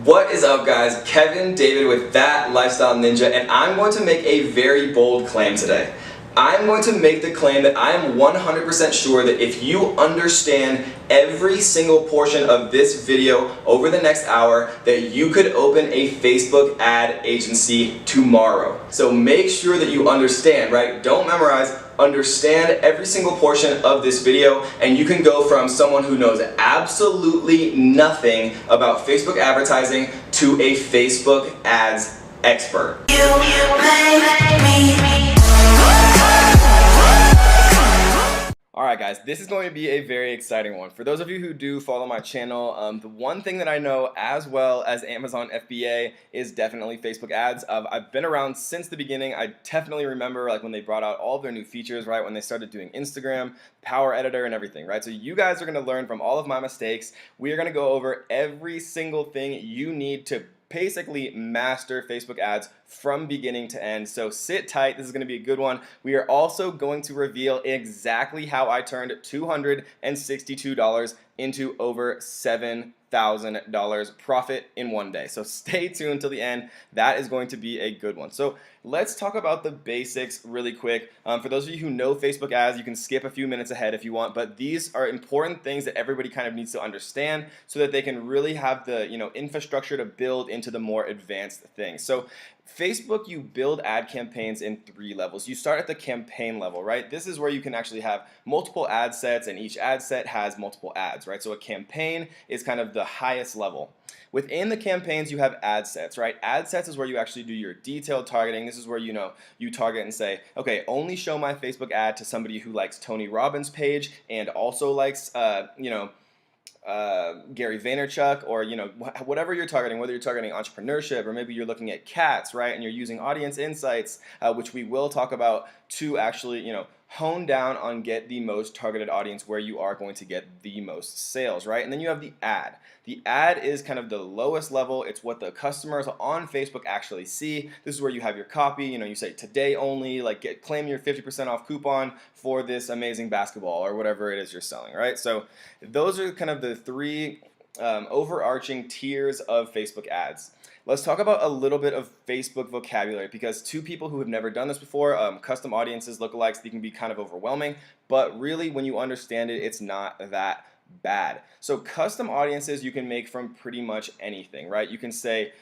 What is up, guys? Kevin David with That Lifestyle Ninja, and I'm going to make a very bold claim today. I'm going to make the claim that I am 100% sure that if you understand every single portion of this video over the next hour, that you could open a Facebook ad agency tomorrow. So make sure that you understand, right? Don't memorize. Understand every single portion of this video, and you can go from someone who knows absolutely nothing about Facebook advertising to a Facebook ads expert. Alright guys, this is going to be a very exciting one. For those of you who do follow my channel, the one thing that I know as well as Amazon FBA is definitely Facebook ads. I've been around since the beginning. I definitely remember like when they brought out all of their new features, right? When they started doing Instagram, Power Editor and everything, right? So you guys are going to learn from all of my mistakes. We are going to go over every single thing you need to basically master Facebook ads from beginning to end. So sit tight, this is going to be a good one. We are also going to reveal exactly how I turned $262 into over $7,000 profit in one day. So stay tuned till the end. That is going to be a good one. So let's talk about the basics really quick. For those of you who know Facebook ads, you can skip a few minutes ahead if you want, but these are important things that everybody kind of needs to understand so that they can really have the infrastructure to build into the more advanced things. So Facebook, you build ad campaigns in 3 levels. You start at the campaign level, right? This is where you can actually have multiple ad sets, and each ad set has multiple ads, right? So a campaign is kind of the highest level. Within the campaigns, you have ad sets, right? Ad sets is where you actually do your detailed targeting. This is where you target and say, okay, only show my Facebook ad to somebody who likes Tony Robbins' page and also likes, Gary Vaynerchuk, or whatever you're targeting, whether you're targeting entrepreneurship or maybe you're looking at cats, right? And you're using audience insights, which we will talk about, to actually hone down on get the most targeted audience where you are going to get the most sales, right? And then you have the ad. The ad is kind of the lowest level. It's what the customers on Facebook actually see. This is where you have your copy. You say today only, like claim your 50% off coupon for this amazing basketball or whatever it is you're selling, right? So those are kind of the 3 overarching tiers of Facebook ads. Let's talk about a little bit of Facebook vocabulary, because to people who have never done this before, custom audiences, lookalikes, they can be kind of overwhelming, but really when you understand it, it's not that bad. So custom audiences you can make from pretty much anything, right? You can say,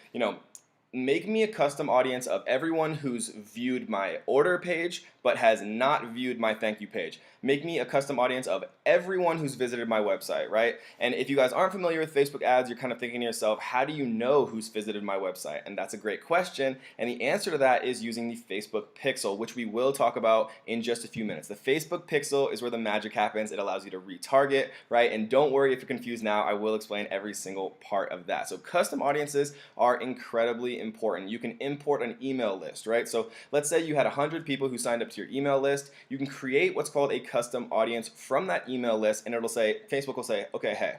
make me a custom audience of everyone who's viewed my order page but has not viewed my thank you page. Make me a custom audience of everyone who's visited my website, right? And if you guys aren't familiar with Facebook ads, you're kind of thinking to yourself, how do you know who's visited my website? And that's a great question. And the answer to that is using the Facebook pixel, which we will talk about in just a few minutes. The Facebook pixel is where the magic happens. It allows you to retarget, right? And don't worry if you're confused now, I will explain every single part of that. So custom audiences are incredibly important. You can import an email list, right? So let's say you had 100 people who signed up to your email list. You can create what's called a custom audience from that email list, and Facebook will say, okay, hey,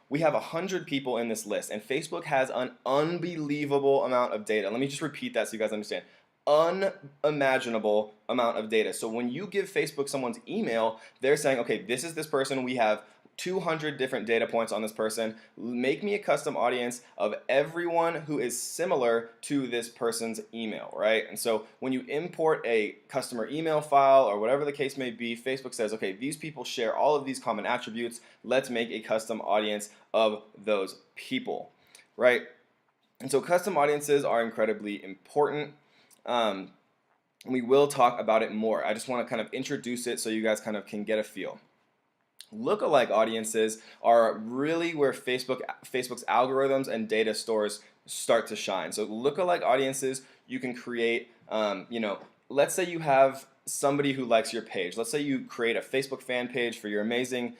we have 100 people in this list, and Facebook has an unbelievable amount of data. Let me just repeat that so you guys understand. Unimaginable amount of data. So when you give Facebook someone's email, they're saying, okay, this is this person. We have 200 different data points on this person. Make me a custom audience of everyone who is similar to this person's email, right? And so when you import a customer email file or whatever the case may be, Facebook says, okay, these people share all of these common attributes. Let's make a custom audience of those people, right? And so custom audiences are incredibly important. We will talk about it more. I just want to kind of introduce it so you guys kind of can get a feel. Lookalike audiences are really where Facebook's algorithms and data stores start to shine. So lookalike audiences you can create, let's say you have somebody who likes your page. Let's say you create a Facebook fan page for your amazing,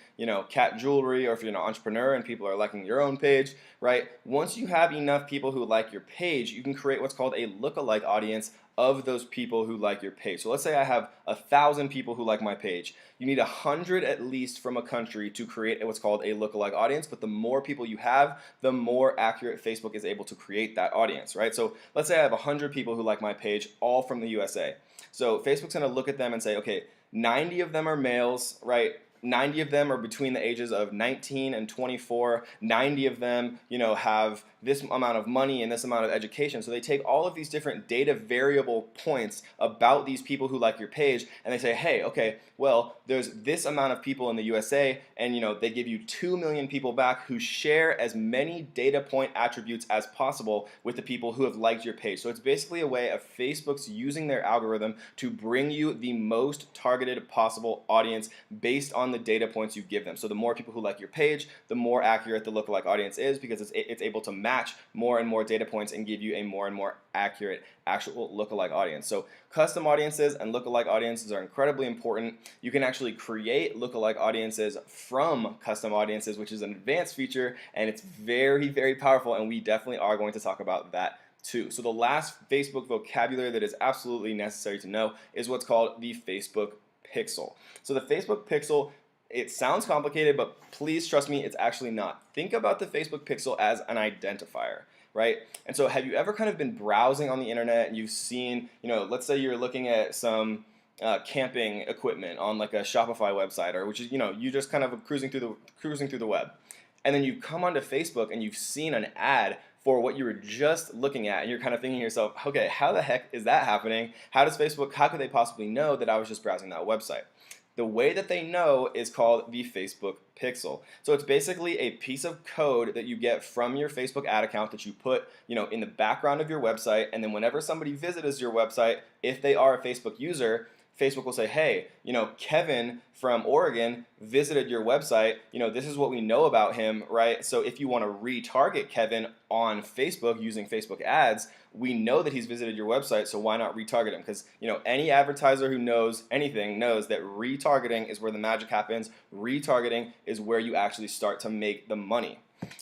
cat jewelry, or if you're an entrepreneur and people are liking your own page, right? Once you have enough people who like your page, you can create what's called a lookalike audience of those people who like your page. So let's say I have 1,000 people who like my page. You need 100 at least from a country to create what's called a lookalike audience, but the more people you have, the more accurate Facebook is able to create that audience, right? So let's say I have 100 people who like my page, all from the USA. So Facebook's gonna look at them and say, okay, 90 of them are males, right? 90 of them are between the ages of 19 and 24. 90 of them, have this amount of money and this amount of education. So they take all of these different data variable points about these people who like your page, and they say, hey, okay, well, there's this amount of people in the USA, and they give you 2 million people back who share as many data point attributes as possible with the people who have liked your page. So it's basically a way of Facebook's using their algorithm to bring you the most targeted possible audience based on the data points you give them. So the more people who like your page, the more accurate the lookalike audience is, because it's able to match more and more data points and give you a more and more accurate actual lookalike audience. So custom audiences and lookalike audiences are incredibly important. You can actually create lookalike audiences from custom audiences, which is an advanced feature, and it's very, very powerful, and we definitely are going to talk about that too. So the last Facebook vocabulary that is absolutely necessary to know is what's called the Facebook pixel. So the Facebook pixel, it sounds complicated, but please trust me, it's actually not. Think about the Facebook pixel as an identifier, right? And so have you ever kind of been browsing on the internet and you've seen, let's say you're looking at some camping equipment on like a Shopify website, or which is, you just kind of cruising through the web. And then you come onto Facebook and you've seen an ad for what you were just looking at, and you're kind of thinking to yourself, okay, how the heck is that happening? How could they possibly know that I was just browsing that website? The way that they know is called the Facebook pixel. So it's basically a piece of code that you get from your Facebook ad account that you put, in the background of your website, and then whenever somebody visits your website, if they are a Facebook user, Facebook will say, hey, Kevin from Oregon visited your website. This is what we know about him, right? So if you want to retarget Kevin on Facebook using Facebook ads, we know that he's visited your website, so why not retarget him? Because any advertiser who knows anything knows that retargeting is where the magic happens. Retargeting is where you actually start to make the money,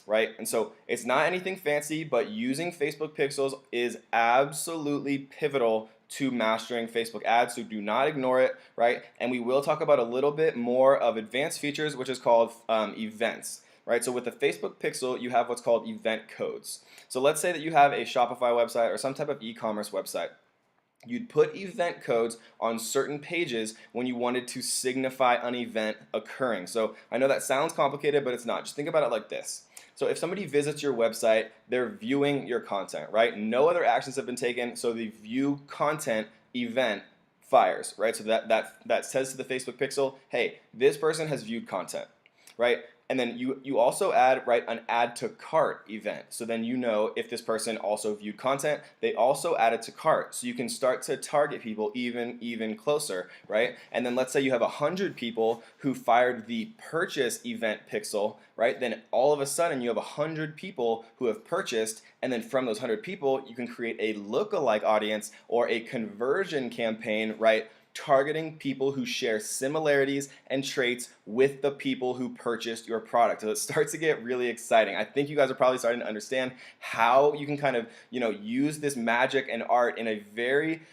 right? And so it's not anything fancy, but using Facebook pixels is absolutely pivotal to mastering Facebook ads, so do not ignore it, right? And we will talk about a little bit more of advanced features, which is called events, right? So with the Facebook pixel, you have what's called event codes. So let's say that you have a Shopify website or some type of e-commerce website. You'd put event codes on certain pages when you wanted to signify an event occurring. So I know that sounds complicated, but it's not. Just think about it like this. So if somebody visits your website, they're viewing your content, right? No other actions have been taken, so the view content event fires, right? So that says to the Facebook pixel, hey, this person has viewed content, right? And then you also add, right, an add to cart event. So then if this person also viewed content, they also added to cart. So you can start to target people even closer, right? And then let's say you have 100 people who fired the purchase event pixel, right? Then all of a sudden you have 100 people who have purchased, and then from those 100 people, you can create a lookalike audience or a conversion campaign, right? Targeting people who share similarities and traits with the people who purchased your product. So it starts to get really exciting. I think you guys are probably starting to understand how you can kind of, use this magic and art in a very,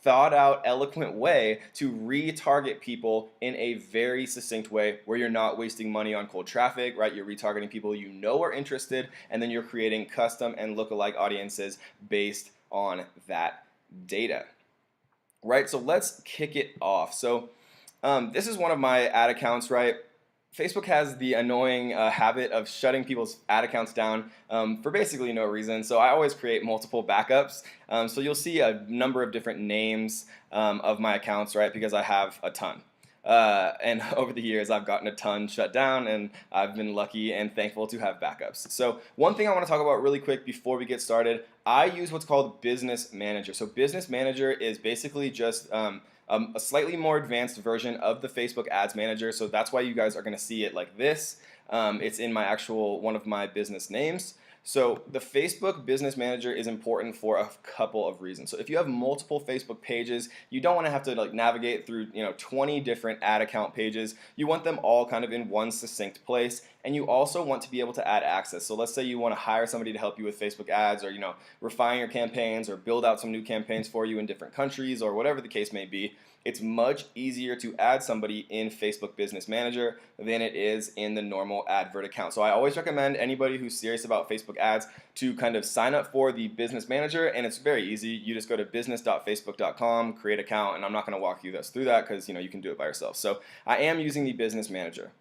thought out, eloquent way to retarget people in a very succinct way where you're not wasting money on cold traffic, right? You're retargeting people are interested, and then you're creating custom and lookalike audiences based on that data. Right, so let's kick it off. So this is one of my ad accounts, right? Facebook has the annoying habit of shutting people's ad accounts down for basically no reason. So I always create multiple backups. So you'll see a number of different names of my accounts, right? Because I have a ton. And over the years, I've gotten a ton shut down, and I've been lucky and thankful to have backups. So one thing I want to talk about really quick before we get started, I use what's called Business Manager. So Business Manager is basically just a slightly more advanced version of the Facebook Ads Manager. So that's why you guys are going to see it like this. It's in one of my business names. So the Facebook Business Manager is important for a couple of reasons. So if you have multiple Facebook pages, you don't want to have to navigate through 20 different ad account pages. You want them all kind of in one succinct place, and you also want to be able to add access. So let's say you want to hire somebody to help you with Facebook ads, or refine your campaigns, or build out some new campaigns for you in different countries, or whatever the case may be. it's much easier to add somebody in Facebook Business Manager than it is in the normal advert account. So I always recommend anybody who's serious about Facebook ads to kind of sign up for the Business Manager, and it's very easy. You just go to business.facebook.com, create an account, and I'm not going to walk you guys through that because you can do it by yourself. So I am using the Business Manager.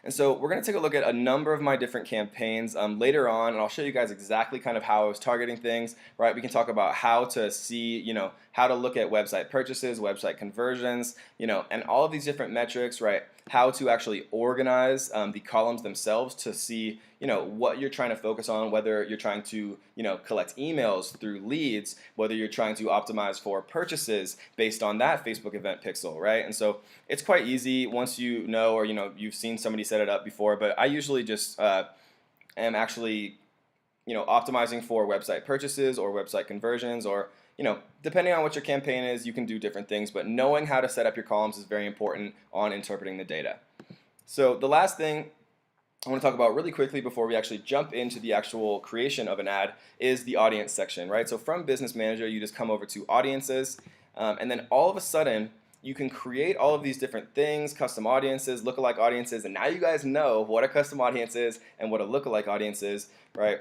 And so we're going to take a look at a number of my different campaigns later on, and I'll show you guys exactly kind of how I was targeting things, right? We can talk about how to see, how to look at website purchases, website conversions, and all of these different metrics, right? How to actually organize the columns themselves to see, what you're trying to focus on, whether you're trying to, collect emails through leads, whether you're trying to optimize for purchases based on that Facebook event pixel, right? And so it's quite easy once you know, or you've seen somebody set it up before, but I usually just am actually, optimizing for website purchases or website conversions, or depending on what your campaign is, you can do different things, but knowing how to set up your columns is very important on interpreting the data. So the last thing I want to talk about really quickly before we actually jump into the actual creation of an ad is the audience section, right? So from Business Manager, you just come over to audiences, and then all of a sudden, you can create all of these different things, custom audiences, lookalike audiences, and now you guys know what a custom audience is and what a lookalike audience is, right?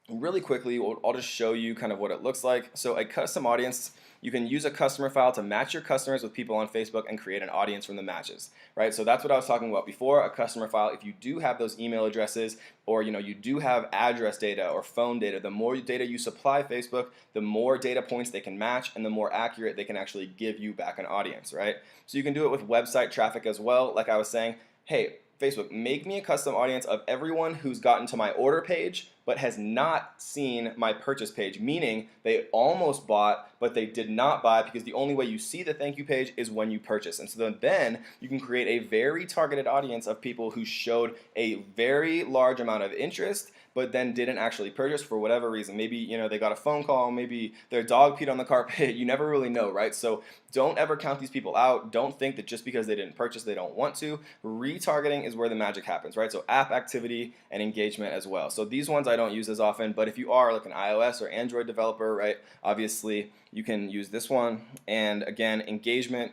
Really quickly, I'll just show you kind of what it looks like. So a custom audience, you can use a customer file to match your customers with people on Facebook and create an audience from the matches, right? So that's what I was talking about before, a customer file. If you do have those email addresses, or you do have address data or phone data, the more data you supply Facebook, the more data points they can match and the more accurate they can actually give you back an audience, right? So you can do it with website traffic as well. Like I was saying, hey, Facebook, make me a custom audience of everyone who's gotten to my order page but has not seen my purchase page, meaning they almost bought but they did not buy, because the only way you see the thank you page is when you purchase. And so then you can create a very targeted audience of people who showed a very large amount of interest but then didn't actually purchase for whatever reason. Maybe they got a phone call, maybe their dog peed on the carpet. You never really know, right? So don't ever count these people out. Don't think that just because they didn't purchase, they don't want to. Retargeting is where the magic happens, right? So app activity and engagement as well. So these ones I don't use as often, but if you are like an iOS or Android developer, right, obviously you can use this one. And again, engagement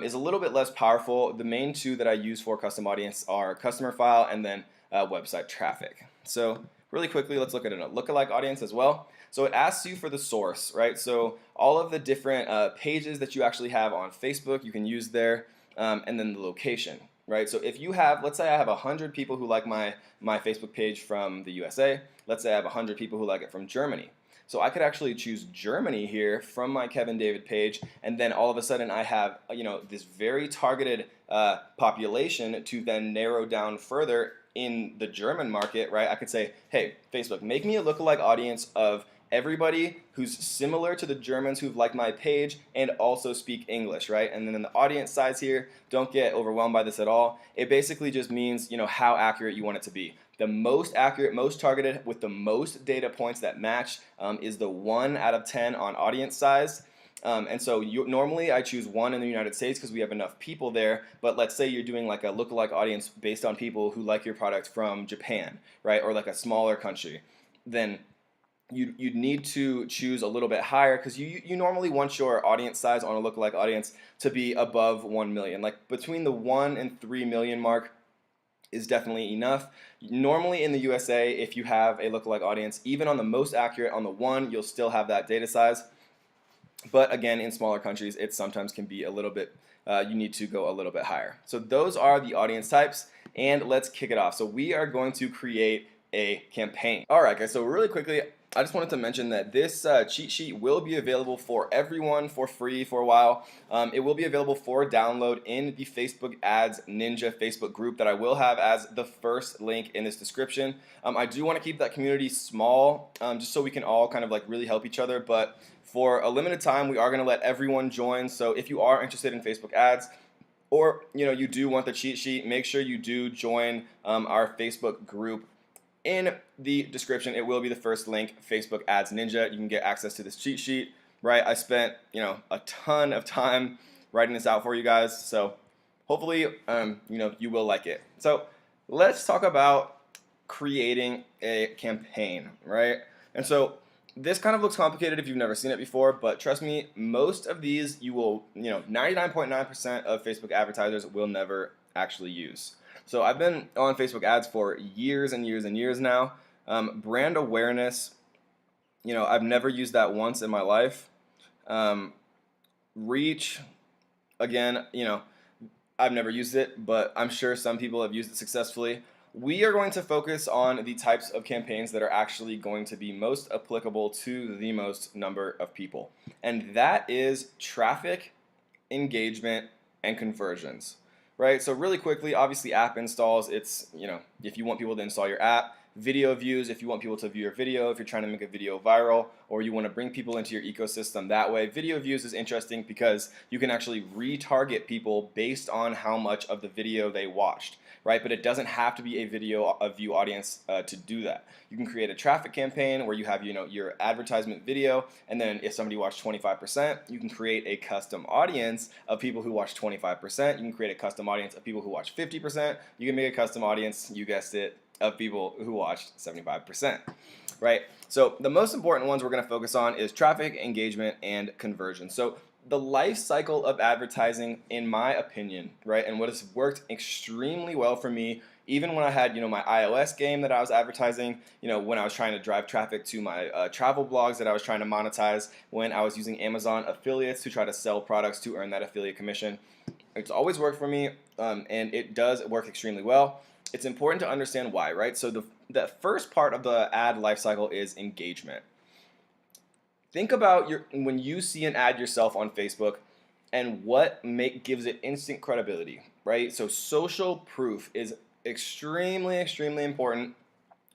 is a little bit less powerful. The main two that I use for custom audience are customer file and then website traffic. So really quickly, let's look at a lookalike audience as well. So it asks you for the source, right? So all of the different pages that you actually have on Facebook, you can use there, and then the location, right? So if you have, let's say I have 100 people who like my Facebook page from the USA. Let's say I have 100 people who like it from Germany. So I could actually choose Germany here from my Kevin David page, and then all of a sudden I have this very targeted population to then narrow down further in the German market, right? I could say, hey, Facebook, make me a lookalike audience of everybody who's similar to the Germans who've liked my page and also speak English, right? And then in the audience size here, don't get overwhelmed by this at all. It basically just means, how accurate you want it to be. The most accurate, most targeted, with the most data points that match is the 1 out of 10 on audience size. And so normally I choose 1 in the United States because we have enough people there, but let's say you're doing like a lookalike audience based on people who like your product from Japan, right, or like a smaller country, then you'd need to choose a little bit higher, because you normally want your audience size on a lookalike audience to be above 1 million. Like between the 1 and 3 million mark is definitely enough. Normally in the USA, if you have a lookalike audience, even on the most accurate, on the 1, you'll still have that data size. But again, in smaller countries, it sometimes can be a little bit, you need to go a little bit higher. So those are the audience types, and let's kick it off. So we are going to create a campaign. All right, guys, so really quickly, I just wanted to mention that this cheat sheet will be available for everyone for free for a while. It will be available for download in the Facebook Ads Ninja Facebook group that I will have as the first link in this description. I do want to keep that community small, just so we can all kind of like really help each other, but for a limited time, we are going to let everyone join. So if you are interested in Facebook ads, or you do want the cheat sheet, make sure you do join our Facebook group. In the description, it will be the first link, Facebook Ads Ninja. You can get access to this cheat sheet, right? I spent, a ton of time writing this out for you guys. So hopefully, you will like it. So let's talk about creating a campaign, right? And so This kind of looks complicated if you've never seen it before, but trust me, most of these you will, 99.9% of Facebook advertisers will never actually use. So I've been on Facebook ads for years and years and years now. Brand awareness, I've never used that once in my life. Um, Reach, again, I've never used it, but I'm sure some people have used it successfully. We are going to focus on the types of campaigns that are actually going to be most applicable to the most number of people. And that is traffic, engagement, and conversions, right? So really quickly, obviously app installs, it's, if you want people to install your app. Video views, if you want people to view your video, if you're trying to make a video viral, or you want to bring people into your ecosystem that way. Video views is interesting because you can actually retarget people based on how much of the video they watched, right? But it doesn't have to be a view audience to do that. You can create a traffic campaign where you have, your advertisement video, and then if somebody watched 25%, you can create a custom audience of people who watch 25%. You can create a custom audience of people who watch 50%. You can make a custom audience, you guessed it, of people who watched 75%, right? So the most important ones we're going to focus on is traffic, engagement, and conversion. So the life cycle of advertising, in my opinion, right, and what has worked extremely well for me, even when I had, my iOS game that I was advertising, when I was trying to drive traffic to my travel blogs that I was trying to monetize, when I was using Amazon affiliates to try to sell products to earn that affiliate commission. It's always worked for me, and it does work extremely well. It's important to understand why, right? So the first part of the ad lifecycle is engagement. Think about when you see an ad yourself on Facebook and what gives it instant credibility, right? So social proof is extremely, extremely important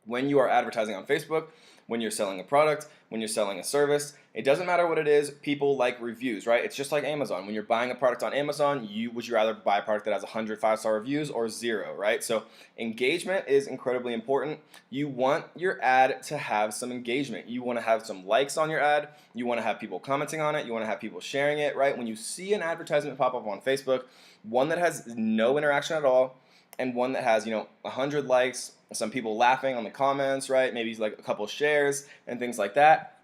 when you are advertising on Facebook, when you're selling a product, when you're selling a service. It doesn't matter what it is, people like reviews, right? It's just like Amazon. When you're buying a product on Amazon, would you rather buy a product that has 100 5-star reviews or 0, right? So engagement is incredibly important. You want your ad to have some engagement. You want to have some likes on your ad. You want to have people commenting on it. You want to have people sharing it, right? When you see an advertisement pop up on Facebook, one that has no interaction at all, and one that has 100 likes, some people laughing on the comments, right? Maybe like a couple shares and things like that.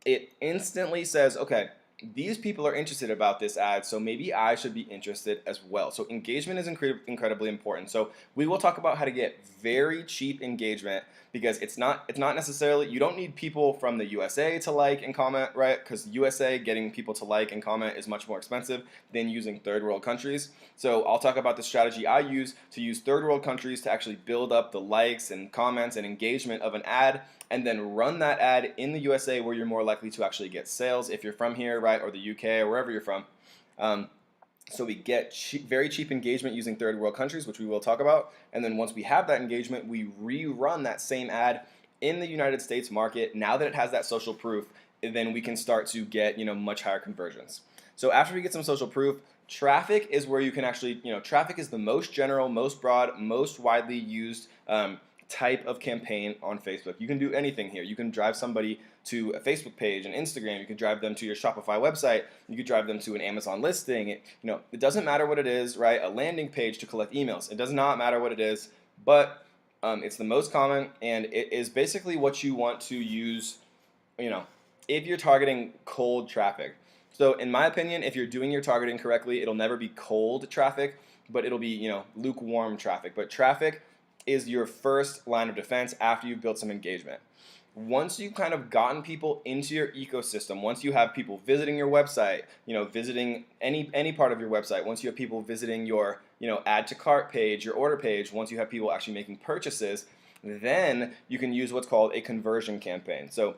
It instantly says, okay, these people are interested about this ad, so maybe I should be interested as well. So engagement is incredibly important. So we will talk about how to get very cheap engagement, because it's not necessarily, you don't need people from the USA to like and comment, right? Because USA getting people to like and comment is much more expensive than using third world countries. So I'll talk about the strategy I use to use third world countries to actually build up the likes and comments and engagement of an ad, and then run that ad in the USA where you're more likely to actually get sales if you're from here, right, or the UK or wherever you're from. So we get very cheap engagement using third world countries, which we will talk about. And then once we have that engagement, we rerun that same ad in the United States market. Now that it has that social proof, then we can start to get much higher conversions. So after we get some social proof, traffic is where you can actually, traffic is the most general, most broad, most widely used type of campaign on Facebook. You can do anything here. You can drive somebody to a Facebook page, an Instagram. You can drive them to your Shopify website. You could drive them to an Amazon listing. It doesn't matter what it is, right? A landing page to collect emails. It does not matter what it is, but it's the most common, and it is basically what you want to use, if you're targeting cold traffic. So in my opinion, if you're doing your targeting correctly, it'll never be cold traffic, but it'll be, lukewarm traffic. But traffic is your first line of defense after you've built some engagement. Once you've kind of gotten people into your ecosystem, once you have people visiting your website, visiting any part of your website, once you have people visiting your, add to cart page, your order page, once you have people actually making purchases, then you can use what's called a conversion campaign. So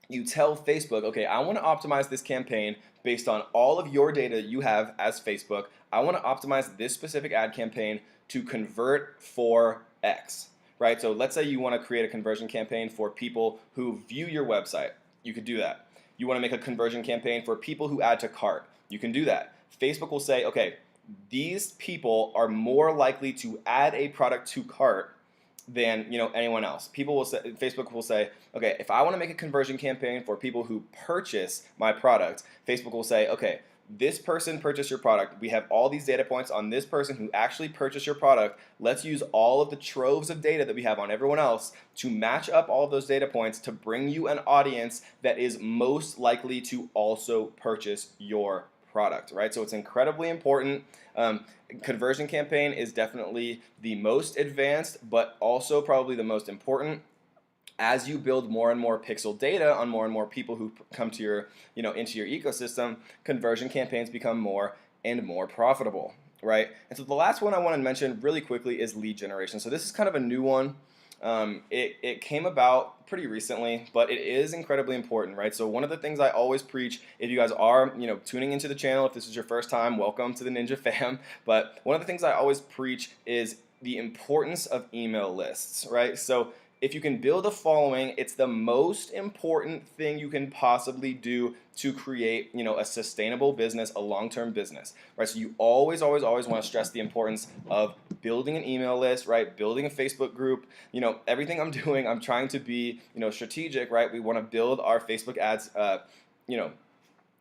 you tell Facebook, okay, I want to optimize this campaign based on all of your data you have as Facebook. I want to optimize this specific ad campaign to convert for X, right? So let's say you want to create a conversion campaign for people who view your website. You could do that. You want to make a conversion campaign for people who add to cart. You can do that. Facebook will say, okay, these people are more likely to add a product to cart than anyone else. Facebook will say, okay, if I want to make a conversion campaign for people who purchase my product, Facebook will say, okay, this person purchased your product. We have all these data points on this person who actually purchased your product. Let's use all of the troves of data that we have on everyone else to match up all of those data points to bring you an audience that is most likely to also purchase your product, right? So it's incredibly important. Conversion campaign is definitely the most advanced, but also probably the most important. As you build more and more pixel data on more and more people who come to your, into your ecosystem, conversion campaigns become more and more profitable, right? And so the last one I want to mention really quickly is lead generation. So this is kind of a new one. It came about pretty recently, but it is incredibly important, right? So one of the things I always preach, if you guys are, tuning into the channel, if this is your first time, welcome to the Ninja fam. But one of the things I always preach is the importance of email lists, right? So if you can build a following, it's the most important thing you can possibly do to create, a sustainable business, a long-term business, right? So you always want to stress the importance of building an email list, right? Building a Facebook group. Everything I'm doing, I'm trying to be, strategic, right? We want to build our Facebook ads,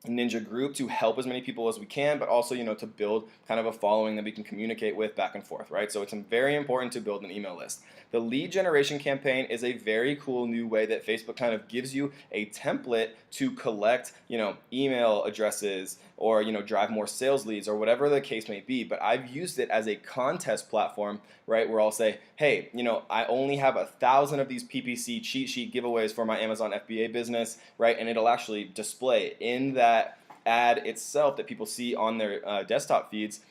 Ninja group to help as many people as we can, but also, to build kind of a following that we can communicate with back and forth, right? So it's very important to build an email list. The lead generation campaign is a very cool new way that Facebook kind of gives you a template to collect, email addresses or, drive more sales leads or whatever the case may be. But I've used it as a contest platform, right? Where I'll say, hey, I only have 1,000 of these PPC cheat sheet giveaways for my Amazon FBA business, right? And it'll actually display in that ad itself that people see on their desktop feeds,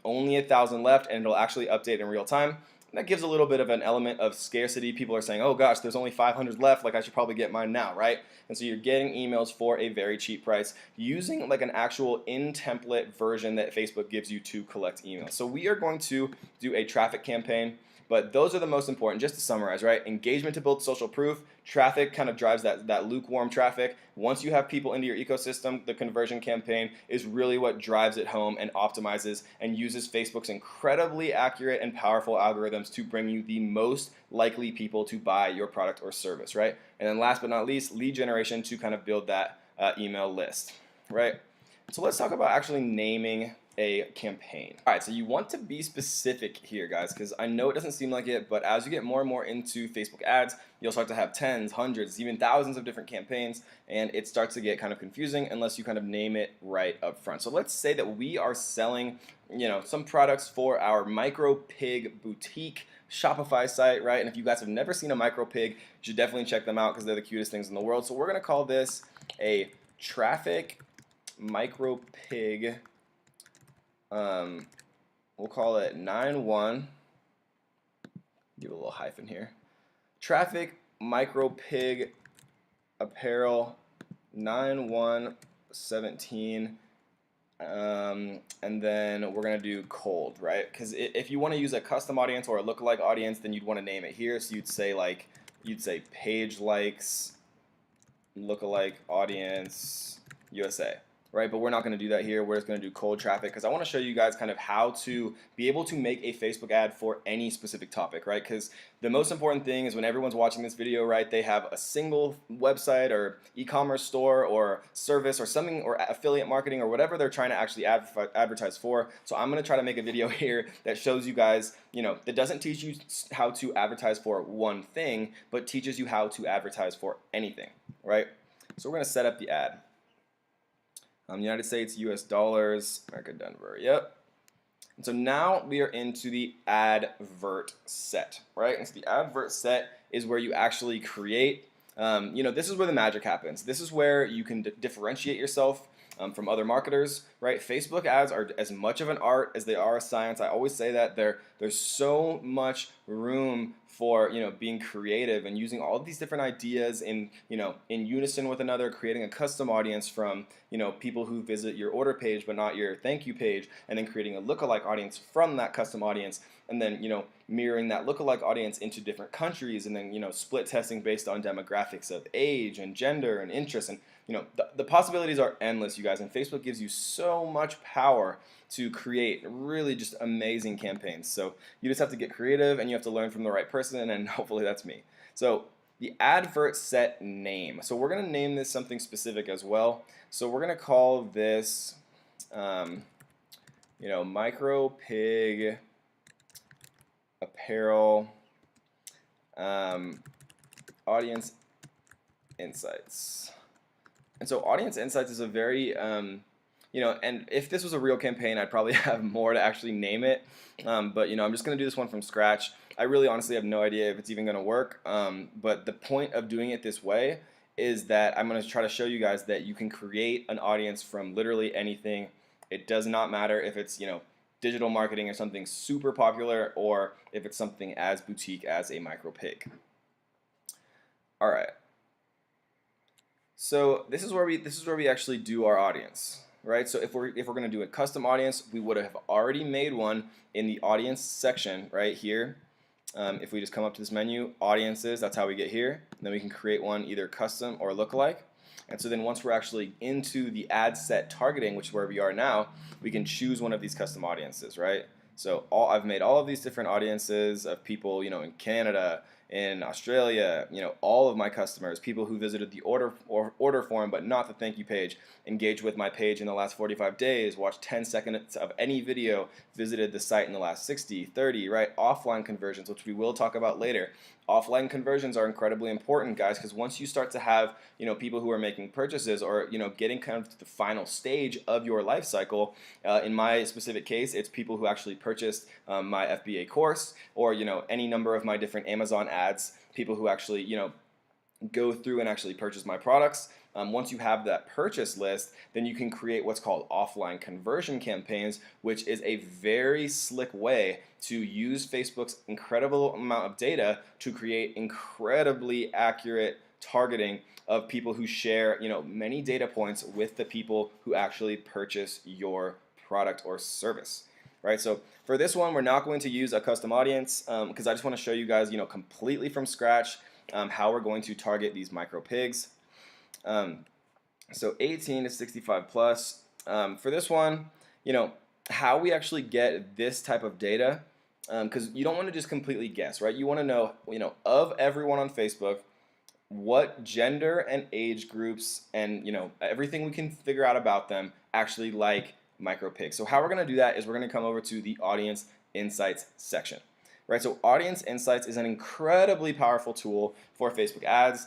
only 1,000 left, and it'll actually update in real time. And that gives a little bit of an element of scarcity. People are saying, oh gosh, there's only 500 left, like I should probably get mine now, right? And so you're getting emails for a very cheap price using like an actual in-template version that Facebook gives you to collect emails. So we are going to do a traffic campaign, but those are the most important. Just to summarize, right? Engagement to build social proof. Traffic kind of drives that lukewarm traffic. Once you have people into your ecosystem, the conversion campaign is really what drives it home and optimizes and uses Facebook's incredibly accurate and powerful algorithms to bring you the most likely people to buy your product or service, right? And then last but not least, lead generation to kind of build that email list, right? So let's talk about actually naming a campaign. All right, so you want to be specific here, guys, because I know it doesn't seem like it, but as you get more and more into Facebook ads, you'll start to have tens, hundreds, even thousands of different campaigns, and it starts to get kind of confusing unless you kind of name it right up front. So let's say that we are selling, some products for our Micro Pig boutique Shopify site, right? And if you guys have never seen a Micro Pig, you should definitely check them out because they're the cutest things in the world. So we're gonna call this a traffic Micro Pig. We'll call it 91. Give a little hyphen here. Traffic Micro Pig Apparel 9117. And then we're gonna do cold, right? Because if you want to use a custom audience or a lookalike audience, then you'd want to name it here. So you'd say page likes lookalike audience USA. Right, but we're not going to do that here. We're just going to do cold traffic because I want to show you guys kind of how to be able to make a Facebook ad for any specific topic, right? Because the most important thing is when everyone's watching this video, right, they have a single website or e-commerce store or service or something or affiliate marketing or whatever they're trying to actually advertise for. So I'm going to try to make a video here that shows you guys, that doesn't teach you how to advertise for one thing, but teaches you how to advertise for anything, right? So we're going to set up the ad. United States, US dollars, America, Denver, yep. And so now we are into the advert set, right? And so the advert set is where you actually create, this is where the magic happens. This is where you can differentiate yourself from other marketers, right? Facebook ads are as much of an art as they are a science. I always say that there's so much room for being creative and using all of these different ideas in unison with another, creating a custom audience from people who visit your order page but not your thank you page, and then creating a lookalike audience from that custom audience, and then mirroring that lookalike audience into different countries, and then split testing based on demographics of age and gender and interest, and the possibilities are endless, you guys, and Facebook gives you so much power to create really just amazing campaigns. So you just have to get creative and you have to learn from the right person, and hopefully that's me. So the advert set name. So we're going to name this something specific as well. So we're going to call this micro pig apparel audience insights. And so audience insights is a very, and if this was a real campaign, I'd probably have more to actually name it. But, I'm just going to do this one from scratch. I really honestly have no idea if it's even going to work. But the point of doing it this way is that I'm going to try to show you guys that you can create an audience from literally anything. It does not matter if it's, digital marketing or something super popular, or if it's something as boutique as a micro pig. All right. So this is where we actually do our audience, right? So if we're going to do a custom audience, we would have already made one in the audience section right here. If we just come up to this menu, audiences, that's how we get here. And then we can create one either custom or lookalike. And so then once we're actually into the ad set targeting, which is where we are now, we can choose one of these custom audiences, right? So I've made all of these different audiences of people, in Canada, in Australia, all of my customers, people who visited the order form but not the thank you page, engaged with my page in the last 45 days, watched 10 seconds of any video, visited the site in the last 60, 30, right? Offline conversions, which we will talk about later. Offline conversions are incredibly important, guys, because once you start to have, people who are making purchases or, getting kind of to the final stage of your life cycle, in my specific case, it's people who actually purchased my FBA course, or, any number of my different Amazon ads, people who actually, go through and actually purchase my products. Once you have that purchase list, then you can create what's called offline conversion campaigns, which is a very slick way to use Facebook's incredible amount of data to create incredibly accurate targeting of people who share, many data points with the people who actually purchase your product or service. Right, so for this one, we're not going to use a custom audience because I just want to show you guys, completely from scratch how we're going to target these micro pigs. So 18 to 65 plus. For this one, how we actually get this type of data, because you don't want to just completely guess, right? You want to know, of everyone on Facebook, what gender and age groups and, everything we can figure out about them actually like micro pigs. So how we're going to do that is we're going to come over to the audience insights section. Right, so audience insights is an incredibly powerful tool for Facebook ads.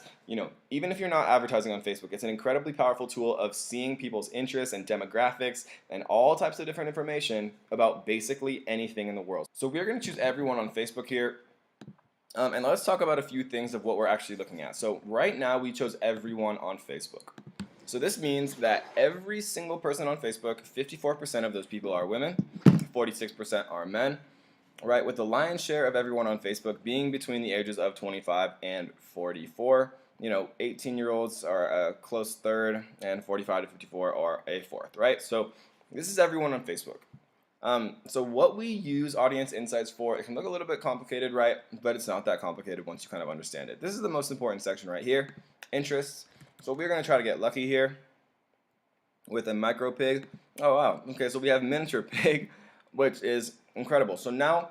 Even if you're not advertising on Facebook, it's an incredibly powerful tool of seeing people's interests and demographics and all types of different information about basically anything in the world. So we're going to choose everyone on Facebook here. And let's talk about a few things of what we're actually looking at. So right now we chose everyone on Facebook. So this means that every single person on Facebook, 54% of those people are women, 46% are men. Right, with the lion's share of everyone on Facebook being between the ages of 25 and 44. 18-year-olds are a close third, and 45 to 54 are a fourth, right? So this is everyone on Facebook. So what we use audience insights for, it can look a little bit complicated, right? But it's not that complicated once you kind of understand it. This is the most important section right here, interests. So we're going to try to get lucky here with a micro pig. Oh, wow. Okay, so we have miniature pig, which is incredible. So now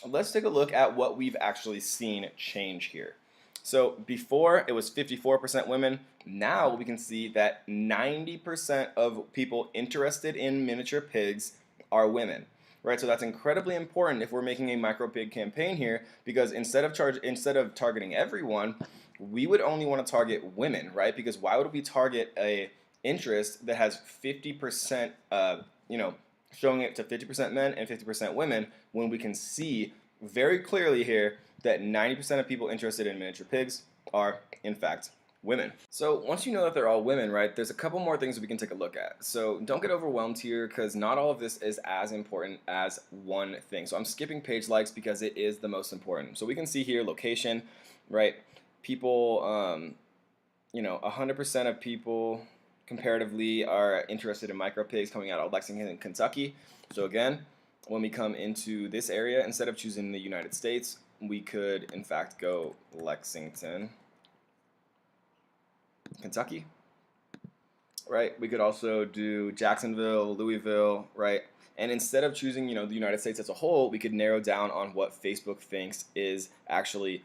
let's take a look at what we've actually seen change here. So before it was 54% women. Now we can see that 90% of people interested in miniature pigs are women. Right? So that's incredibly important if we're making a micro pig campaign here, because instead of targeting everyone, we would only want to target women, right? Because why would we target a interest that has 50% showing it to 50% men and 50% women, when we can see very clearly here that 90% of people interested in miniature pigs are, in fact, women. So once you know that they're all women, right, there's a couple more things that we can take a look at. So don't get overwhelmed here, because not all of this is as important as one thing. So I'm skipping page likes because it is the most important. So we can see here location, right? People, 100% of people comparatively are interested in micro pigs coming out of Lexington, Kentucky. So again, when we come into this area, instead of choosing the United States, we could in fact go Lexington, Kentucky, right? We could also do Jacksonville, Louisville, right? And instead of choosing, the United States as a whole, we could narrow down on what Facebook thinks is actually,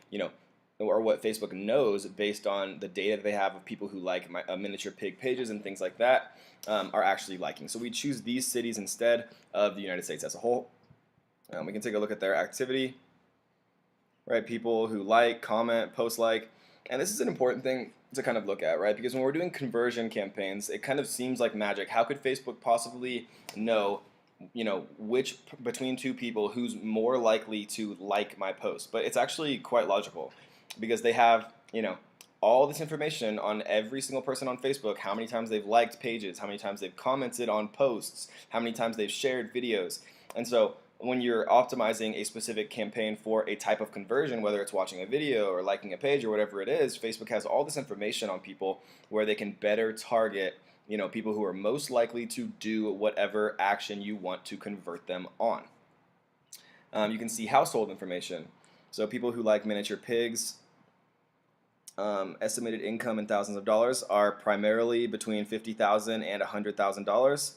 or what Facebook knows based on the data that they have of people who like miniature pig pages and things like that, are actually liking. So we choose these cities instead of the United States as a whole. We can take a look at their activity, right? People who like, comment, post like, and this is an important thing to kind of look at, right? Because when we're doing conversion campaigns, it kind of seems like magic. How could Facebook possibly know, which between two people who's more likely to like my post? But it's actually quite logical because they have, all this information on every single person on Facebook, how many times they've liked pages, how many times they've commented on posts, how many times they've shared videos. And so when you're optimizing a specific campaign for a type of conversion, whether it's watching a video or liking a page or whatever it is, Facebook has all this information on people where they can better target, people who are most likely to do whatever action you want to convert them on. You can see household information. So people who like miniature pigs, estimated income in thousands of dollars are primarily between $50,000 and $100,000.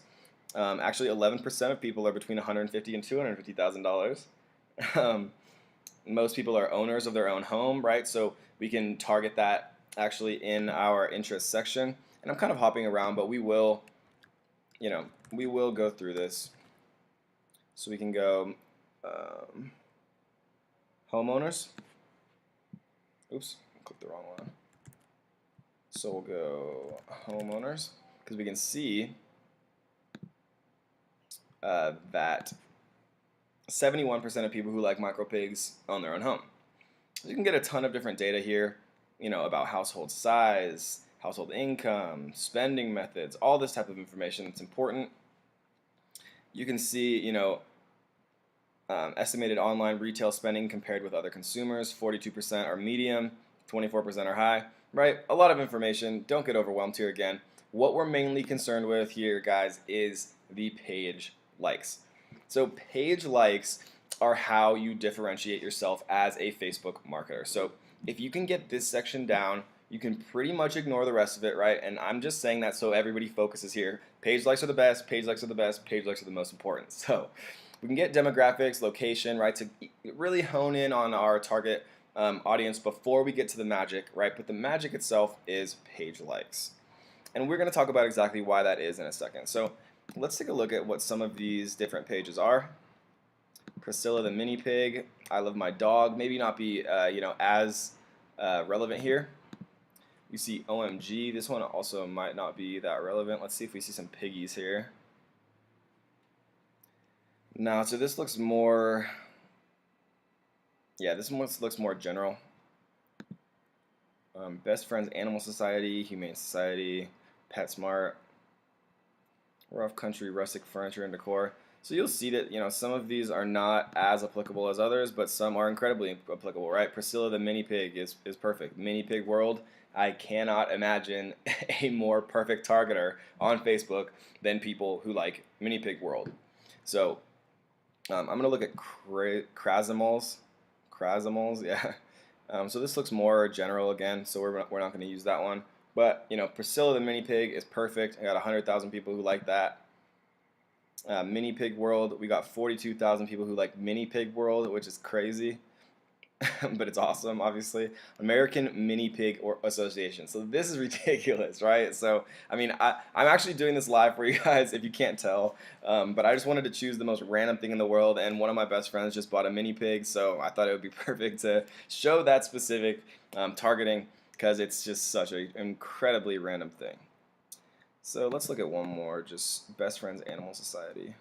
Actually, 11% of people are between $150,000 and $250,000. Most people are owners of their own home, right? So we can target that actually in our interest section. And I'm kind of hopping around, but we will go through this. So we can go homeowners. Oops, clicked the wrong one. So we'll go homeowners because we can see that 71% of people who like micropigs own their own home. So you can get a ton of different data here, about household size, household income, spending methods, all this type of information that's important. You can see, estimated online retail spending compared with other consumers. 42% are medium, 24% are high, right? A lot of information. Don't get overwhelmed here again. What we're mainly concerned with here, guys, is the page likes. So page likes are how you differentiate yourself as a Facebook marketer. So if you can get this section down, you can pretty much ignore the rest of it, right? And I'm just saying that so everybody focuses here. Page likes are the best, page likes are the best, page likes are the most important. So we can get demographics, location, right, to really hone in on our target audience before we get to the magic, right? But the magic itself is page likes. And we're going to talk about exactly why that is in a second. So let's take a look at what some of these different pages are. Priscilla the mini pig, I love my dog, maybe not be as relevant here. You see OMG, this one also might not be that relevant. Let's see if we see some piggies here. Now, so this looks more, this one looks more general. Best Friends Animal Society, Humane Society, PetSmart, Rough Country Rustic Furniture and Decor. So you'll see that some of these are not as applicable as others, but some are incredibly applicable, right? Priscilla the mini pig is perfect. Mini pig world, I cannot imagine a more perfect targeter on Facebook than people who like mini pig world. So I'm going to look at Krasimals, yeah. So this looks more general again, so we're not going to use that one. But Priscilla the mini pig is perfect. I got 100,000 people who like that. Mini pig world, we got 42,000 people who like mini pig world, which is crazy. But it's awesome, obviously. American Mini Pig Association. So this is ridiculous, right? So, I mean, I'm actually doing this live for you guys if you can't tell. But I just wanted to choose the most random thing in the world, and one of my best friends just bought a mini pig, so I thought it would be perfect to show that specific targeting because it's just such an incredibly random thing. So let's look at one more, just Best Friends Animal Society.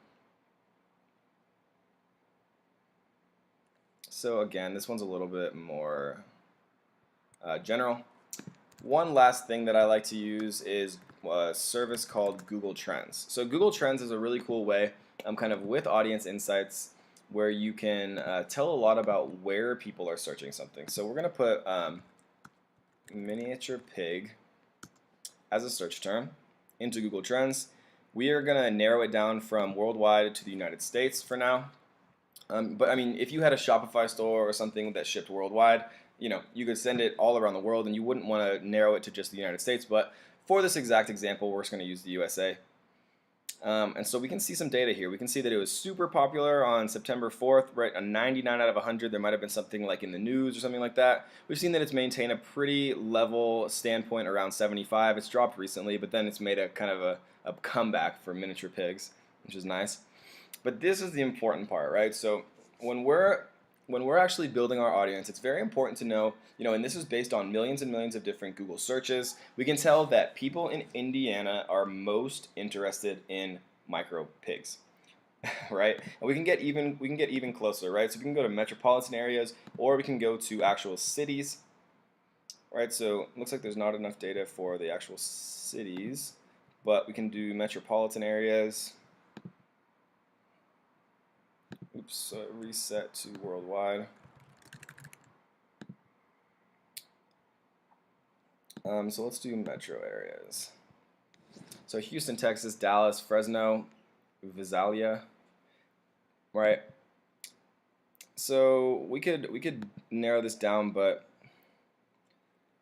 So again, this one's a little bit more general. One last thing that I like to use is a service called Google Trends. So Google Trends is a really cool way, kind of with audience insights, where you can tell a lot about where people are searching something. So we're going to put miniature pig as a search term into Google Trends. We are going to narrow it down from worldwide to the United States for now. But I mean, if you had a Shopify store or something that shipped worldwide, you could send it all around the world and you wouldn't want to narrow it to just the United States. But for this exact example, we're just going to use the USA. And so we can see some data here. We can see that it was super popular on September 4th, right? A 99 out of 100. There might have been something like in the news or something like that. We've seen that it's maintained a pretty level standpoint around 75. It's dropped recently, but then it's made a kind of a comeback for miniature pigs, which is nice. But this is the important part, right? So when we're actually building our audience, it's very important to know, and this is based on millions and millions of different Google searches. We can tell that people in Indiana are most interested in micro pigs, right? And we can get even closer, right? So we can go to metropolitan areas, or we can go to actual cities, right? So it looks like there's not enough data for the actual cities, but we can do metropolitan areas. Oops, so reset to worldwide. So let's do metro areas. So Houston, Texas, Dallas, Fresno, Visalia, right? So we could narrow this down, but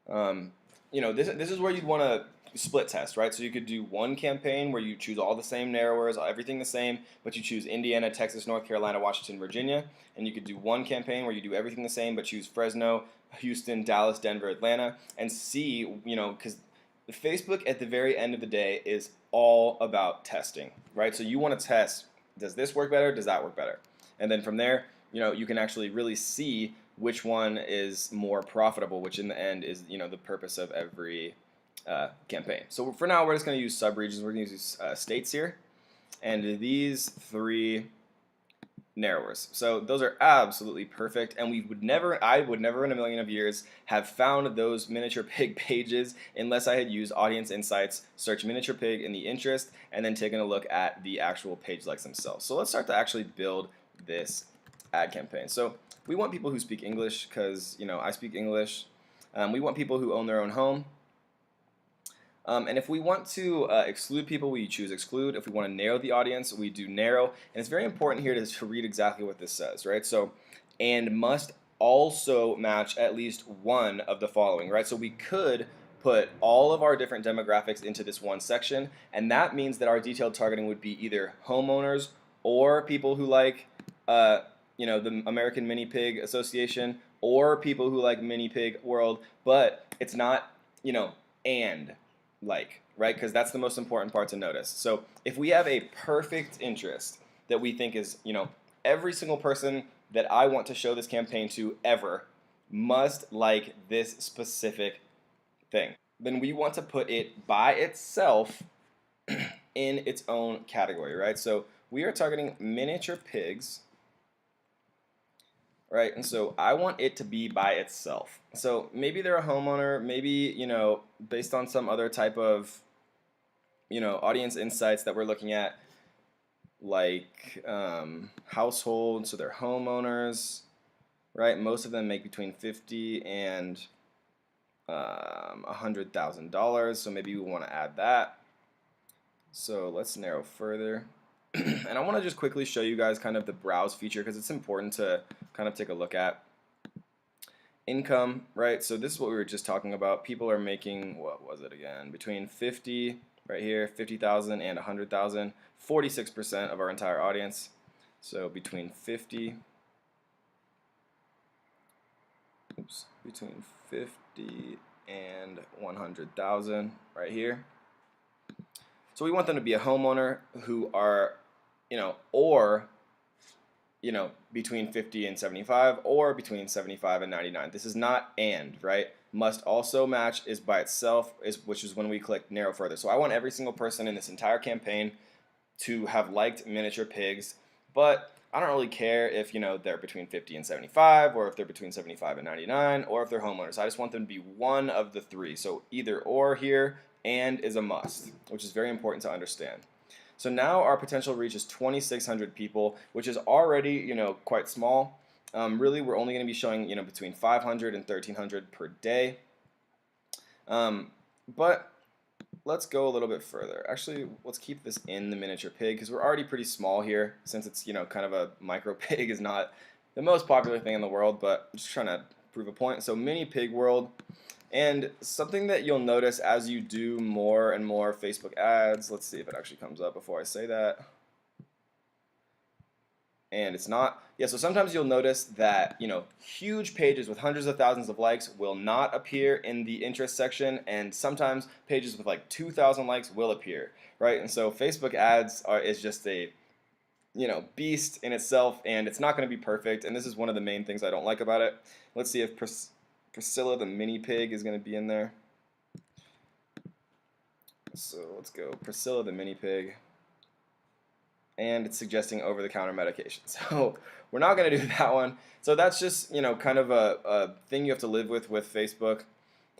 this is where you'd want to split test, right? So you could do one campaign where you choose all the same narrowers, everything the same, but you choose Indiana, Texas, North Carolina, Washington, Virginia. And you could do one campaign where you do everything the same, but choose Fresno, Houston, Dallas, Denver, Atlanta, and see, because Facebook at the very end of the day is all about testing, right? So you want to test, does this work better? Does that work better? And then from there, you can actually really see which one is more profitable, which in the end is, the purpose of every campaign. So for now, we're just going to use subregions. We're going to use states here, and these three narrowers. So those are absolutely perfect, and I would never in a million of years have found those miniature pig pages unless I had used Audience Insights, search miniature pig in the interest, and then taken a look at the actual page likes themselves. So let's start to actually build this ad campaign. So we want people who speak English because I speak English. We want people who own their own home. And if we want to exclude people, we choose exclude. If we want to narrow the audience, we do narrow. And it's very important here to read exactly what this says, right? So, and must also match at least one of the following, right? So we could put all of our different demographics into this one section, and that means that our detailed targeting would be either homeowners or people who like, the American Mini Pig Association, or people who like Mini Pig World, but it's not, and right? Because that's the most important part to notice. So if we have a perfect interest that we think is, every single person that I want to show this campaign to ever must like this specific thing, then we want to put it by itself in its own category, right? So we are targeting miniature pigs, right? And so I want it to be by itself. So maybe they're a homeowner, maybe, based on some other type of, audience insights that we're looking at, like household, so they're homeowners, right? Most of them make between $50,000 and $100,000, so maybe we want to add that. So let's narrow further. And I want to just quickly show you guys kind of the browse feature because it's important to kind of take a look at. Income, right? So this is what we were just talking about. People are making, what was it again? Between 50, right here, 50,000 and 100,000, 46% of our entire audience. So between 50 and 100,000 right here. So we want them to be a homeowner who are, or, between 50 and 75, or between 75 and 99. This is not and, right? Must also match is by itself, which is when we click narrow further. So I want every single person in this entire campaign to have liked miniature pigs, but I don't really care if, they're between 50 and 75, or if they're between 75 and 99, or if they're homeowners. I just want them to be one of the three. So either or here, and is a must, which is very important to understand. So now our potential reach is 2,600 people, which is already, quite small. Really, we're only going to be showing, between 500 and 1,300 per day. But let's go a little bit further. Actually, let's keep this in the miniature pig because we're already pretty small here, since it's, kind of a micro pig is not the most popular thing in the world, but I'm just trying to prove a point. So mini pig world, And something that you'll notice as you do more and more Facebook ads, let's see if it actually comes up before I say that. And it's not. Yeah, so sometimes you'll notice that, huge pages with hundreds of thousands of likes will not appear in the interest section, and sometimes pages with like 2,000 likes will appear, right? And so Facebook ads is just a, beast in itself, and it's not going to be perfect, and this is one of the main things I don't like about it. Let's see if Priscilla the mini pig is going to be in there. So let's go Priscilla the mini pig. And it's suggesting over-the-counter medication. So we're not going to do that one. So that's just, kind of a thing you have to live with Facebook.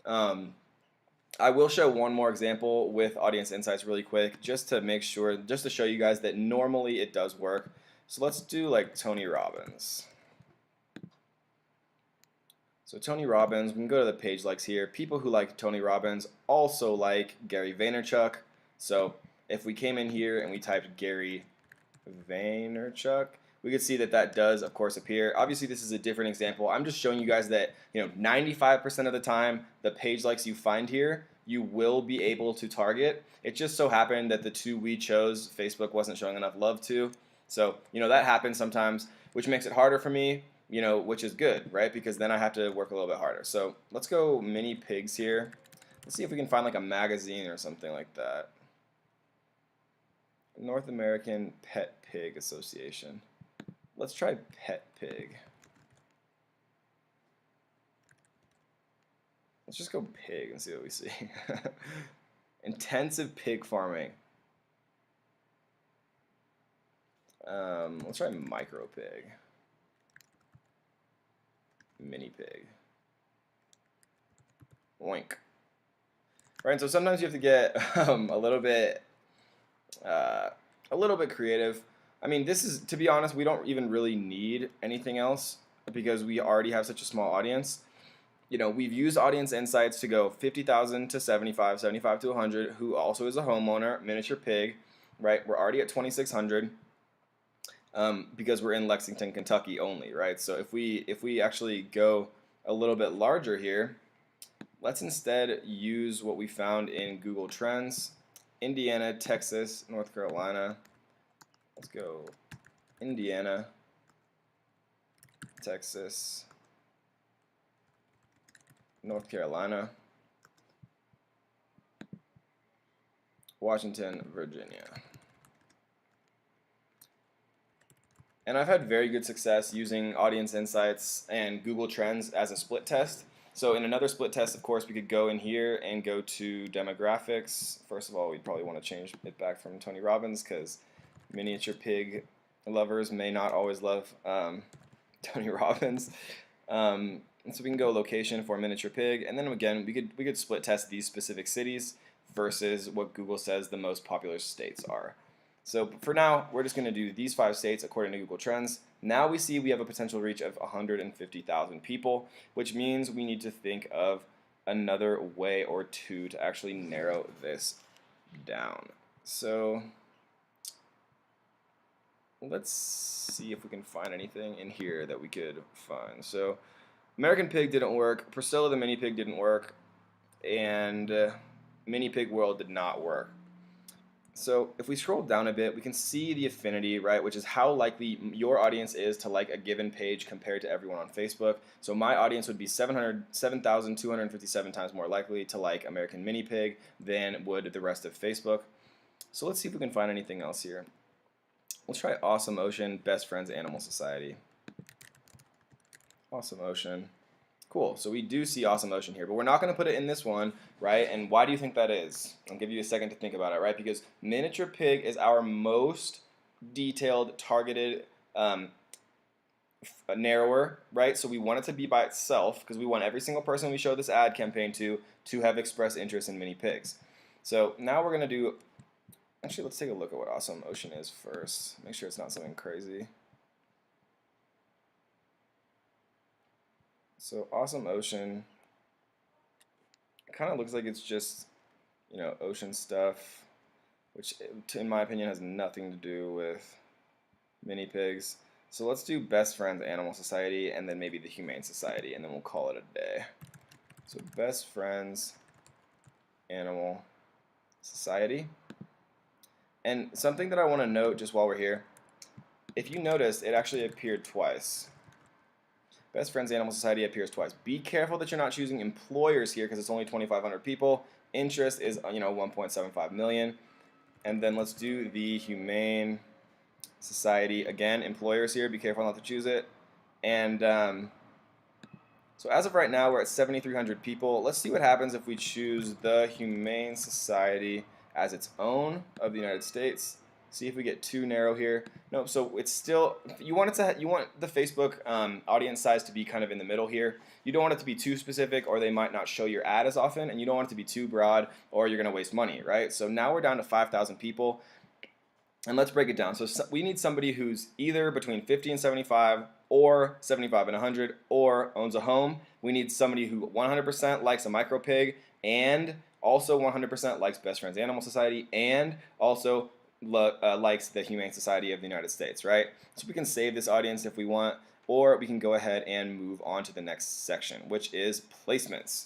I will show one more example with Audience Insights really quick, just to make sure, just to show you guys that normally it does work. So let's do like Tony Robbins. So Tony Robbins, we can go to the page likes here. People who like Tony Robbins also like Gary Vaynerchuk. So if we came in here and we typed Gary Vaynerchuk, we could see that that does, of course, appear. Obviously, this is a different example. I'm just showing you guys that 95% of the time, the page likes you find here, you will be able to target. It just so happened that the two we chose, Facebook wasn't showing enough love to. So that happens sometimes, which makes it harder for me, which is good, right? Because then I have to work a little bit harder. So let's go mini pigs here. Let's see if we can find like a magazine or something like that. North American Pet Pig Association. Let's try Pet Pig. Let's just go pig and see what we see. Intensive pig farming. Let's try micro pig. Mini pig. Oink. Right, so sometimes you have to get a little bit creative. I mean, this is, to be honest, we don't even really need anything else because we already have such a small audience. We've used Audience Insights to go 50,000 to 75, 75 to 100, who also is a homeowner, miniature pig, right? We're already at 2,600 because we're in Lexington, Kentucky only, right? So if we actually go a little bit larger here, let's instead use what we found in Google Trends. Indiana, Texas, North Carolina. Let's go Indiana, Texas, North Carolina, Washington, Virginia. And I've had very good success using Audience Insights and Google Trends as a split test. So in another split test, of course, we could go in here and go to demographics. First of all, we'd probably want to change it back from Tony Robbins because miniature pig lovers may not always love Tony Robbins. And so we can go location for miniature pig, and then again we could split test these specific cities versus what Google says the most popular states are. So for now, we're just going to do these 5 states according to Google Trends. Now we see we have a potential reach of 150,000 people, which means we need to think of another way or two to actually narrow this down. So let's see if we can find anything in here that we could find. So American Pig didn't work, Priscilla the Mini Pig didn't work, and Mini Pig World did not work. So if we scroll down a bit, we can see the affinity, right, which is how likely your audience is to like a given page compared to everyone on Facebook. So my audience would be 7,257 times more likely to like American Mini Pig than would the rest of Facebook. So let's see if we can find anything else here. Let's try Awesome Ocean, Best Friends Animal Society. Awesome Ocean. Cool, so we do see Awesome Ocean here, but we're not going to put it in this one, right? And why do you think that is? I'll give you a second to think about it, right? Because miniature pig is our most detailed, targeted, narrower, right? So we want it to be by itself because we want every single person we show this ad campaign to have expressed interest in mini pigs. So now we're going to do, actually let's take a look at what Awesome Ocean is first. Make sure it's not something crazy. So Awesome Ocean kind of looks like it's just, ocean stuff, which in my opinion has nothing to do with mini pigs. So let's do Best Friends Animal Society and then maybe the Humane Society, and then we'll call it a day. So Best Friends Animal Society. And something that I want to note just while we're here, if you notice, it actually appeared twice. Best Friends Animal Society appears twice. Be careful that you're not choosing employers here because it's only 2,500 people. Interest is 1.75 million. And then let's do the Humane Society again. Employers here. Be careful not to choose it. And so as of right now, we're at 7,300 people. Let's see what happens if we choose the Humane Society as its own of the United States. See if we get too narrow here. No, so it's still, you want the Facebook audience size to be kind of in the middle here. You don't want it to be too specific or they might not show your ad as often, and you don't want it to be too broad or you're going to waste money, right? So now we're down to 5,000 people. And let's break it down. So we need somebody who's either between 50 and 75 or 75 and 100 or owns a home. We need somebody who 100% likes a micro pig and also 100% likes Best Friends Animal Society and also likes the Humane Society of the United States, right? So we can save this audience if we want, or we can go ahead and move on to the next section, which is placements.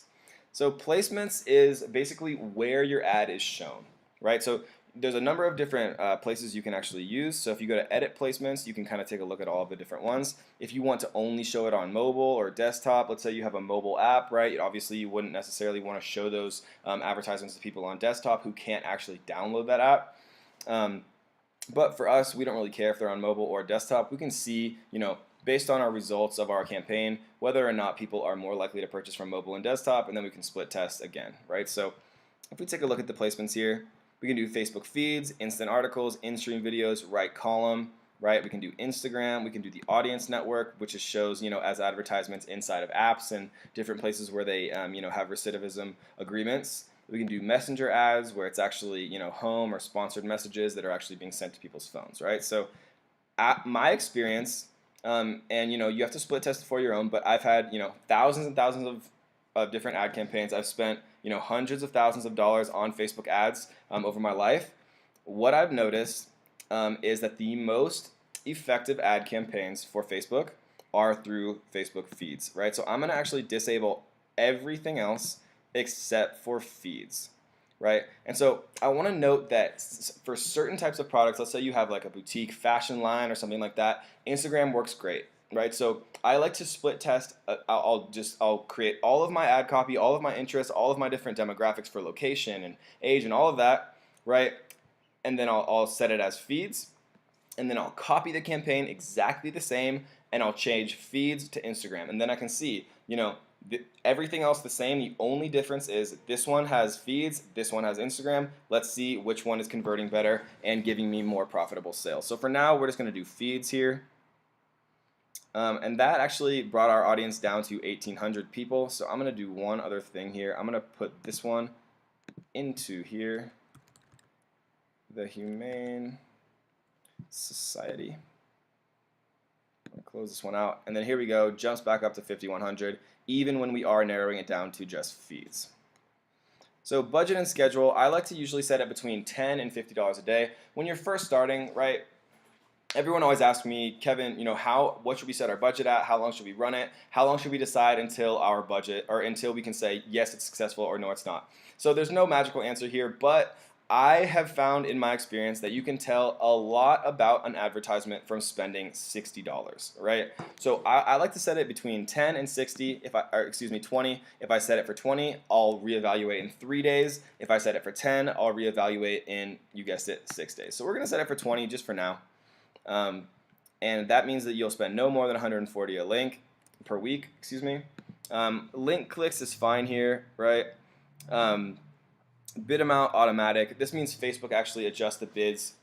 So placements is basically where your ad is shown, right? So there's a number of different places you can actually use. So if you go to edit placements, you can kind of take a look at all of the different ones. If you want to only show it on mobile or desktop, let's say you have a mobile app, right? Obviously you wouldn't necessarily want to show those advertisements to people on desktop who can't actually download that app. But for us, we don't really care if they're on mobile or desktop. We can see, based on our results of our campaign, whether or not people are more likely to purchase from mobile and desktop, and then we can split test again, right? So if we take a look at the placements here, we can do Facebook feeds, instant articles, in-stream videos, right column, right? We can do Instagram, we can do the audience network, which shows, as advertisements inside of apps and different places where they, have recidivism agreements. We can do messenger ads where it's actually, home or sponsored messages that are actually being sent to people's phones, right? So my experience, and you have to split test for your own, but I've had, thousands and thousands of different ad campaigns. I've spent, hundreds of thousands of dollars on Facebook ads over my life. What I've noticed is that the most effective ad campaigns for Facebook are through Facebook feeds, right? So I'm going to actually disable everything else except for feeds, right? And so I want to note that for certain types of products, let's say you have like a boutique fashion line or something like that, Instagram works great, right? So I like to split test. I'll create all of my ad copy, all of my interests, all of my different demographics for location and age and all of that, right? And then I'll set it as feeds, and then I'll copy the campaign exactly the same, and I'll change feeds to Instagram, and then I can see, everything else the same. The only difference is this one has feeds, this one has Instagram. Let's see which one is converting better and giving me more profitable sales. So for now, we're just going to do feeds here. And that actually brought our audience down to 1,800 people. So I'm going to do one other thing here. I'm going to put this one into here, the Humane Society. I'm going to close this one out. And then here we go, jumps back up to 5,100, even when we are narrowing it down to just feeds. So budget and schedule, I like to usually set it between $10 and $50 a day. When you're first starting, right, everyone always asks me, Kevin, what should we set our budget at? How long should we run it? How long should we decide until our budget, or until we can say, yes, it's successful, or no, it's not? So there's no magical answer here, but I have found in my experience that you can tell a lot about an advertisement from spending $60, right? So I like to set it between 10 and 60, 20. If I set it for 20, I'll reevaluate in 3 days. If I set it for 10, I'll reevaluate in, you guessed it, 6 days. So we're gonna set it for 20 just for now. And that means that you'll spend no more than 140 a link per week, Link clicks is fine here, right? Bid amount automatic. This means Facebook actually adjusts the bids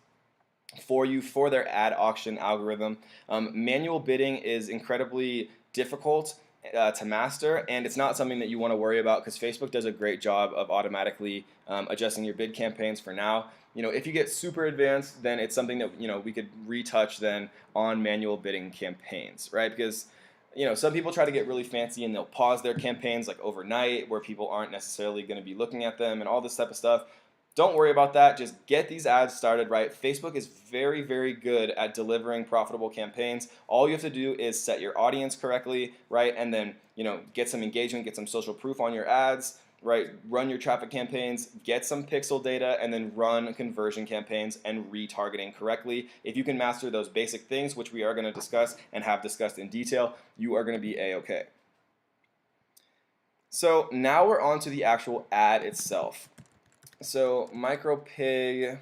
for you for their ad auction algorithm. Manual bidding is incredibly difficult to master, and it's not something that you want to worry about because Facebook does a great job of automatically adjusting your bid campaigns for now. If you get super advanced, then it's something that we could retouch then on manual bidding campaigns, right? Because some people try to get really fancy and they'll pause their campaigns like overnight where people aren't necessarily going to be looking at them and all this type of stuff. don't worry about that. Just get these ads started, right? Facebook is very, very good at delivering profitable campaigns. All you have to do is set your audience correctly, right? And then, get some engagement, get some social proof on your ads, right? Run your traffic campaigns, get some pixel data, and then run conversion campaigns and retargeting correctly. If you can master those basic things, which we are going to discuss and have discussed in detail, you are going to be A-okay. So now we're on to the actual ad itself. So micropig,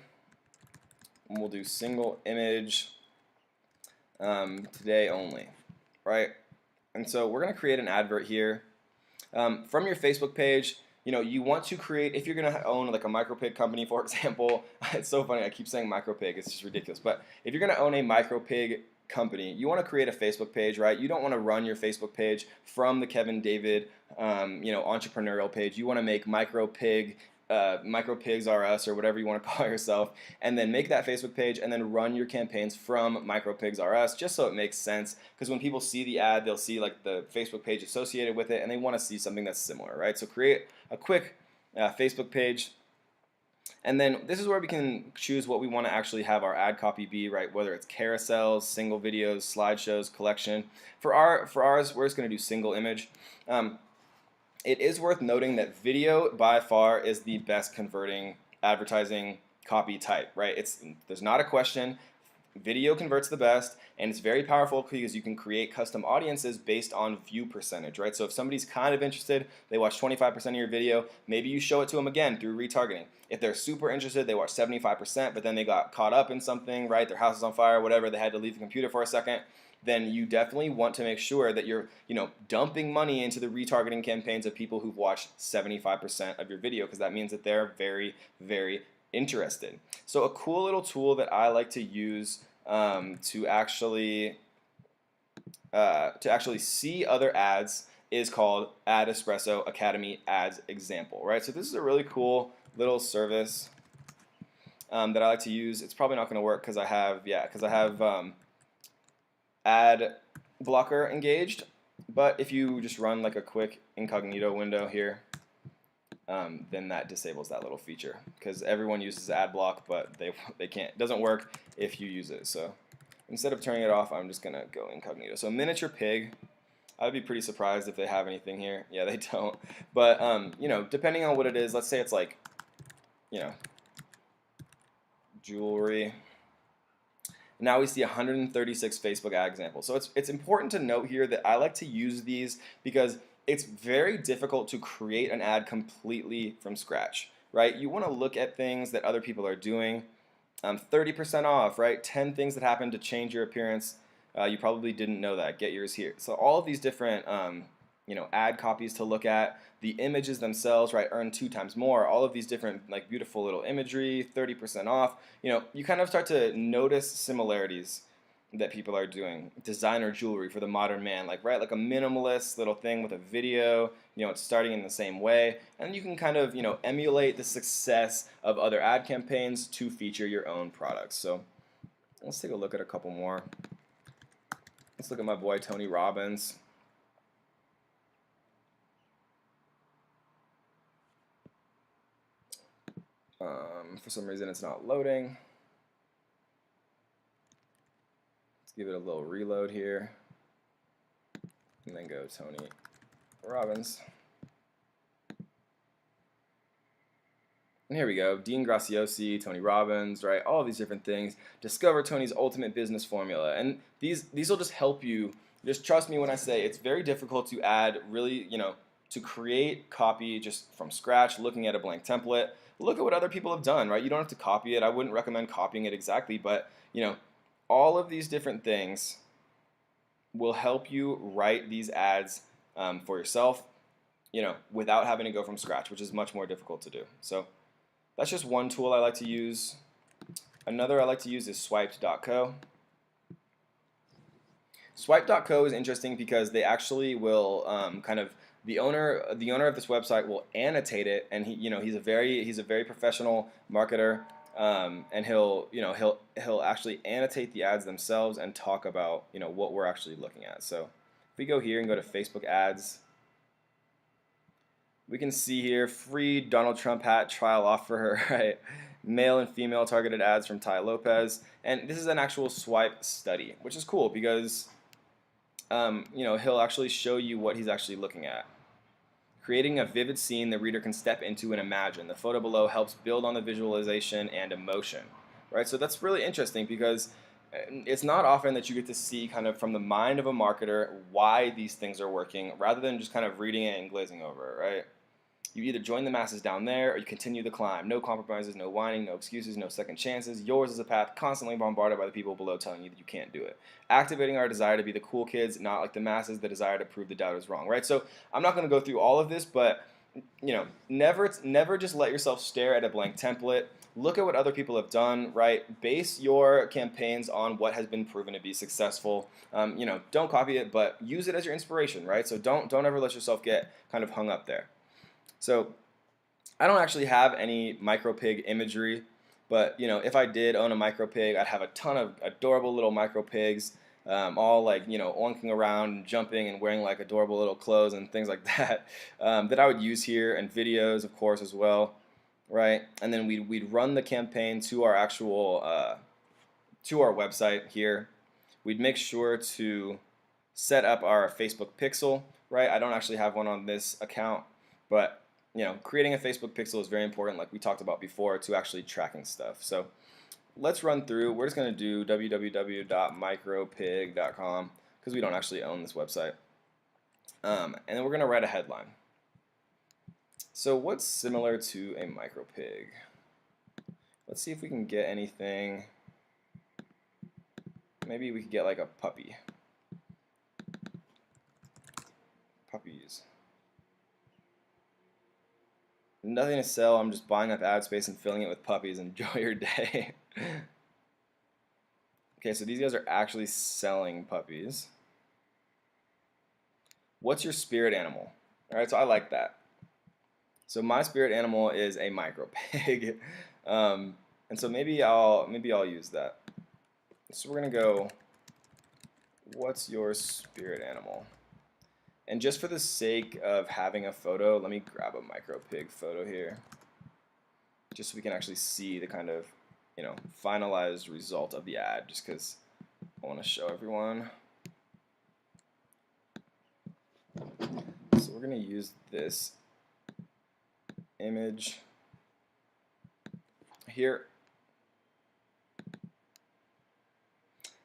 we'll do single image today only, right? And so we're going to create an advert here. From your Facebook page, you want to create, if you're going to own like a micropig company, for example, it's so funny, I keep saying micropig, it's just ridiculous. But if you're going to own a micropig company, you want to create a Facebook page, right? You don't want to run your Facebook page from the Kevin David, entrepreneurial page. You want to make micropigs R Us or whatever you want to call yourself, and then make that Facebook page and then run your campaigns from micropigs R Us, just so it makes sense. Because when people see the ad, they'll see like the Facebook page associated with it, and they want to see something that's similar, right? So create a quick Facebook page. And then this is where we can choose what we want to actually have our ad copy be, right? Whether it's carousels, single videos, slideshows, collection. For ours, we're just going to do single image. It is worth noting that video by far is the best converting advertising copy type, right? There's not a question. Video converts the best, and it's very powerful because you can create custom audiences based on view percentage, right? So if somebody's kind of interested, they watch 25% of your video, maybe you show it to them again through retargeting. If they're super interested, they watch 75%, but then they got caught up in something, right? Their house is on fire, whatever, they had to leave the computer for a second. Then you definitely want to make sure that you're, dumping money into the retargeting campaigns of people who've watched 75% of your video, because that means that they're very, very interested. So a cool little tool that I like to use to actually see other ads is called Ad Espresso Academy Ads Example, right? So this is a really cool little service that I like to use. It's probably not going to work because I have ad blocker engaged, but if you just run like a quick incognito window here, then that disables that little feature, because everyone uses ad block, but they can't. It doesn't work if you use it. So instead of turning it off, I'm just gonna go incognito. So miniature pig, I'd be pretty surprised if they have anything here. Yeah, they don't. But depending on what it is, let's say it's like, jewelry. Now we see 136 Facebook ad examples. So it's important to note here that I like to use these because it's very difficult to create an ad completely from scratch, right? You want to look at things that other people are doing. 30% off, right? 10 things that happen to change your appearance. You probably didn't know that. Get yours here. So all of these different ad copies to look at, the images themselves, right, earn 2 times more, all of these different like beautiful little imagery, 30% off, you kind of start to notice similarities that people are doing. Designer jewelry for the modern man, like a minimalist little thing with a video, it's starting in the same way, and you can kind of, emulate the success of other ad campaigns to feature your own products. So let's take a look at a couple more. Let's look at my boy Tony Robbins. For some reason it's not loading. Let's give it a little reload here. And then go Tony Robbins. And here we go. Dean Graziosi, Tony Robbins, right? All of these different things. Discover Tony's ultimate business formula. And these will just help you. Just trust me when I say it's very difficult to add really, to create copy just from scratch, looking at a blank template. Look at what other people have done, right? You don't have to copy it. I wouldn't recommend copying it exactly, but all of these different things will help you write these ads for yourself, without having to go from scratch, which is much more difficult to do. So that's just one tool I like to use. Another I like to use is swiped.co. Swiped.co is interesting because they actually will the owner of this website will annotate it, and he's a very professional marketer, and he'll actually annotate the ads themselves and talk about what we're actually looking at. So if we go here and go to Facebook ads, We can see here free Donald Trump hat trial offer, right? Male and female targeted ads from Ty Lopez. And this is an actual swipe study, which is cool because he'll actually show you what he's actually looking at. Creating a vivid scene the reader can step into and imagine. The photo below helps build on the visualization and emotion, right? So that's really interesting because it's not often that you get to see kind of from the mind of a marketer why these things are working rather than just kind of reading it and glazing over it, right? You either join the masses down there or you continue the climb. No compromises, no whining, no excuses, no second chances. Yours is a path constantly bombarded by the people below telling you that you can't do it. Activating our desire to be the cool kids, not like the masses, the desire to prove the doubters wrong, right? So I'm not going to go through all of this, but never just let yourself stare at a blank template. Look at what other people have done, right? Base your campaigns on what has been proven to be successful. Don't copy it, but use it as your inspiration, right? So don't ever let yourself get kind of hung up there. So I don't actually have any micropig imagery, but if I did own a micropig, I'd have a ton of adorable little micropigs, all like oinking around and jumping and wearing like adorable little clothes and things like that that I would use here, and videos of course as well, right? And then we'd run the campaign to our actual to our website here. We'd make sure to set up our Facebook pixel, right? I don't actually have one on this account, but creating a Facebook pixel is very important, like we talked about before, to actually tracking stuff. So let's run through. We're just going to do www.micropig.com because we don't actually own this website. And then we're going to write a headline. So what's similar to a micropig? Let's see if we can get anything. Maybe we could get like a puppy. Puppies. Nothing to sell. I'm just buying up ad space and filling it with puppies. Enjoy your day. Okay, so these guys are actually selling puppies. What's your spirit animal? All right, so I like that. So my spirit animal is a micro pig, and so maybe I'll use that. So we're gonna go. What's your spirit animal? And just for the sake of having a photo, let me grab a micro pig photo here, just so we can actually see the kind of finalized result of the ad, just because I want to show everyone. So we're gonna use this image here.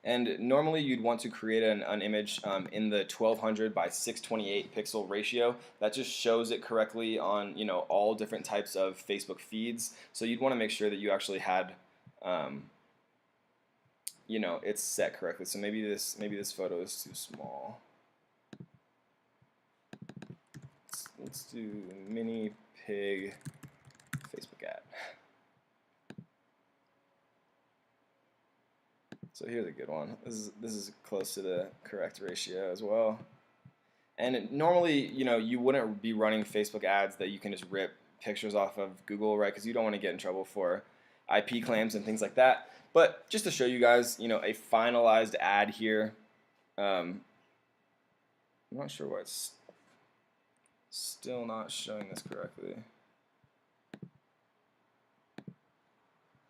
And normally you'd want to create an image in the 1200 by 628 pixel ratio. That just shows it correctly on all different types of Facebook feeds. So you'd want to make sure that you actually had it's set correctly. So maybe this photo is too small. Let's do mini pig Facebook ad. So here's a good one. This is close to the correct ratio as well. And normally, you wouldn't be running Facebook ads that you can just rip pictures off of Google, right? Because you don't want to get in trouble for IP claims and things like that. But just to show you guys, a finalized ad here. I'm not sure why it's still not showing this correctly.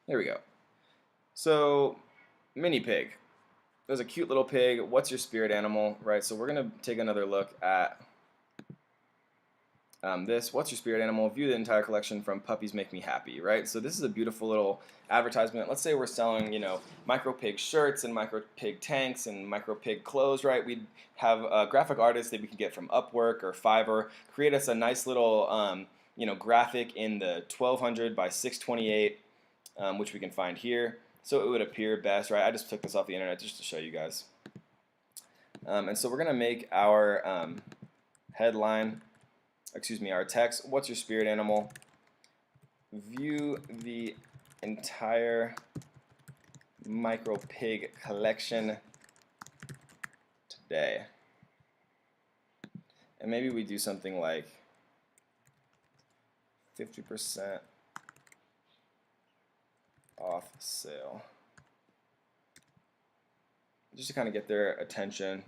There we go. So mini pig. There's a cute little pig. What's your spirit animal, right? So we're gonna take another look at this. What's your spirit animal? View the entire collection from Puppies Make Me Happy, right? So this is a beautiful little advertisement. Let's say we're selling, micro pig shirts and micro pig tanks and micro pig clothes, right? We'd have a graphic artist that we can get from Upwork or Fiverr create us a nice little, graphic in the 1200 by 628, which we can find here. So it would appear best, right? I just took this off the internet just to show you guys. And so we're going to make our headline, our text. What's your spirit animal? View the entire micro pig collection today. And maybe we do something like 50% off sale, just to kind of get their attention.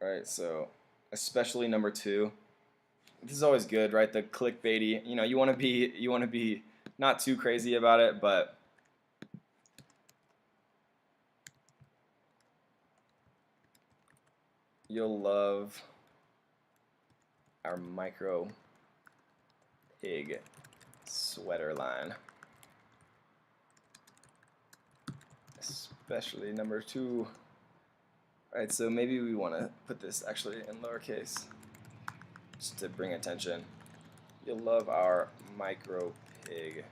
right? So especially number 2. This is always good, right? The clickbaity, you want to be not too crazy about it, but you'll love our micro pig sweater line. Especially number 2. Alright, so maybe we want to put this actually in lowercase just to bring attention. You'll love our micro pig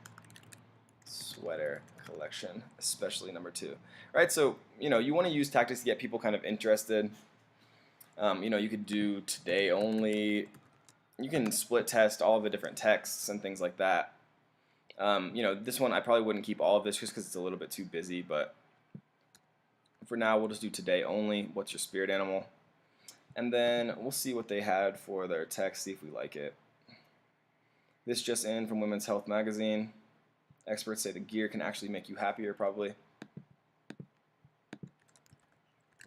sweater collection, especially number 2. Right, so you want to use tactics to get people kind of interested. You could do today only. You can split test all of the different texts and things like that. This one I probably wouldn't keep all of this just because it's a little bit too busy, but for now we'll just do today only. What's your spirit animal? And then we'll see what they had for their text, see if we like it. This just in from Women's Health Magazine. Experts say the gear can actually make you happier, probably.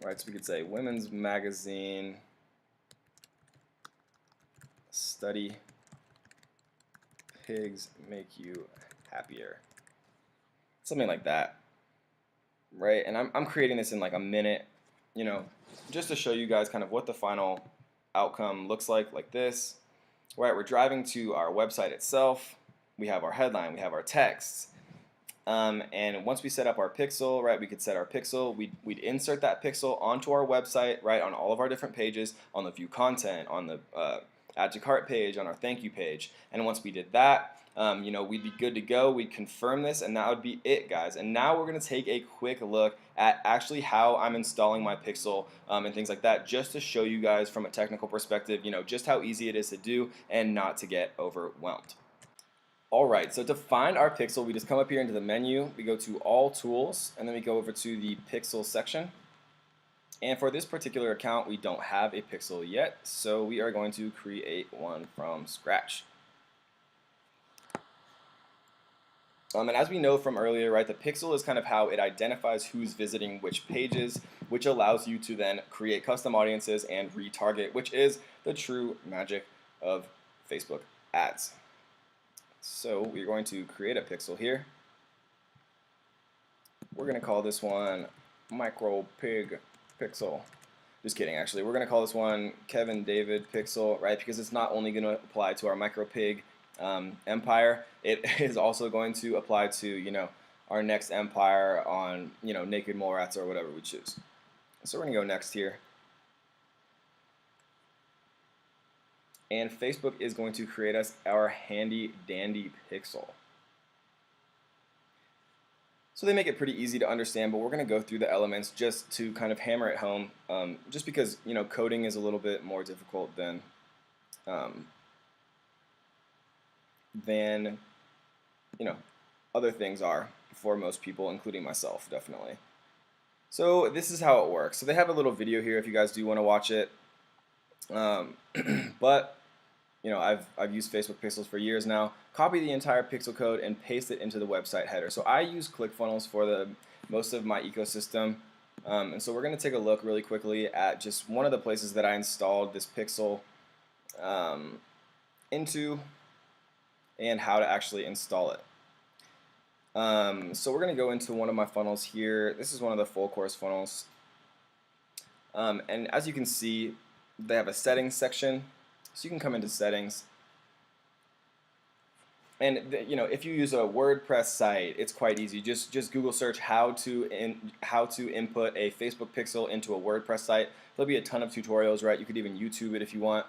Alright, so we could say Women's Magazine study, pigs make you happier. Something like that. Right? And I'm creating this in like a minute, just to show you guys kind of what the final outcome looks like this. Right, we're driving to our website itself. We have our headline, we have our text. And once we set up our pixel, right, we could set our pixel. We'd insert that pixel onto our website, right, on all of our different pages, on the view content, on the add to cart page, on our thank you page. And once we did that, we'd be good to go. We'd confirm this, and that would be it, guys. And now we're going to take a quick look at actually how I'm installing my pixel and things like that, just to show you guys from a technical perspective, just how easy it is to do and not to get overwhelmed. Alright, so to find our pixel, we just come up here into the menu, we go to all tools, and then we go over to the pixel section. And for this particular account, we don't have a pixel yet, so we are going to create one from scratch. And as we know from earlier, right, the pixel is kind of how it identifies who's visiting which pages, which allows you to then create custom audiences and retarget, which is the true magic of Facebook ads. So we're going to create a pixel here. We're going to call this one Micro Pig Pixel. Just kidding, actually. We're going to call this one Kevin David Pixel, right? Because it's not only going to apply to our Micro Pig empire, it is also going to apply to, our next empire on, naked mole rats or whatever we choose. So we're going to go next here. And Facebook is going to create us our handy dandy pixel. So they make it pretty easy to understand, but we're going to go through the elements just to kind of hammer it home, just because coding is a little bit more difficult than other things are for most people, including myself, definitely. So this is how it works. So they have a little video here if you guys do want to watch it. But I've used Facebook Pixels for years now. Copy the entire pixel code and paste it into the website header. So I use ClickFunnels for most of my ecosystem. And so we're going to take a look really quickly at just one of the places that I installed this pixel into and how to actually install it. So we're going to go into one of my funnels here. This is one of the full course funnels. And as you can see, they have a settings section. So you can come into settings. And if you use a WordPress site, it's quite easy. Just Google search how to input a Facebook pixel into a WordPress site. There'll be a ton of tutorials, right? You could even YouTube it if you want.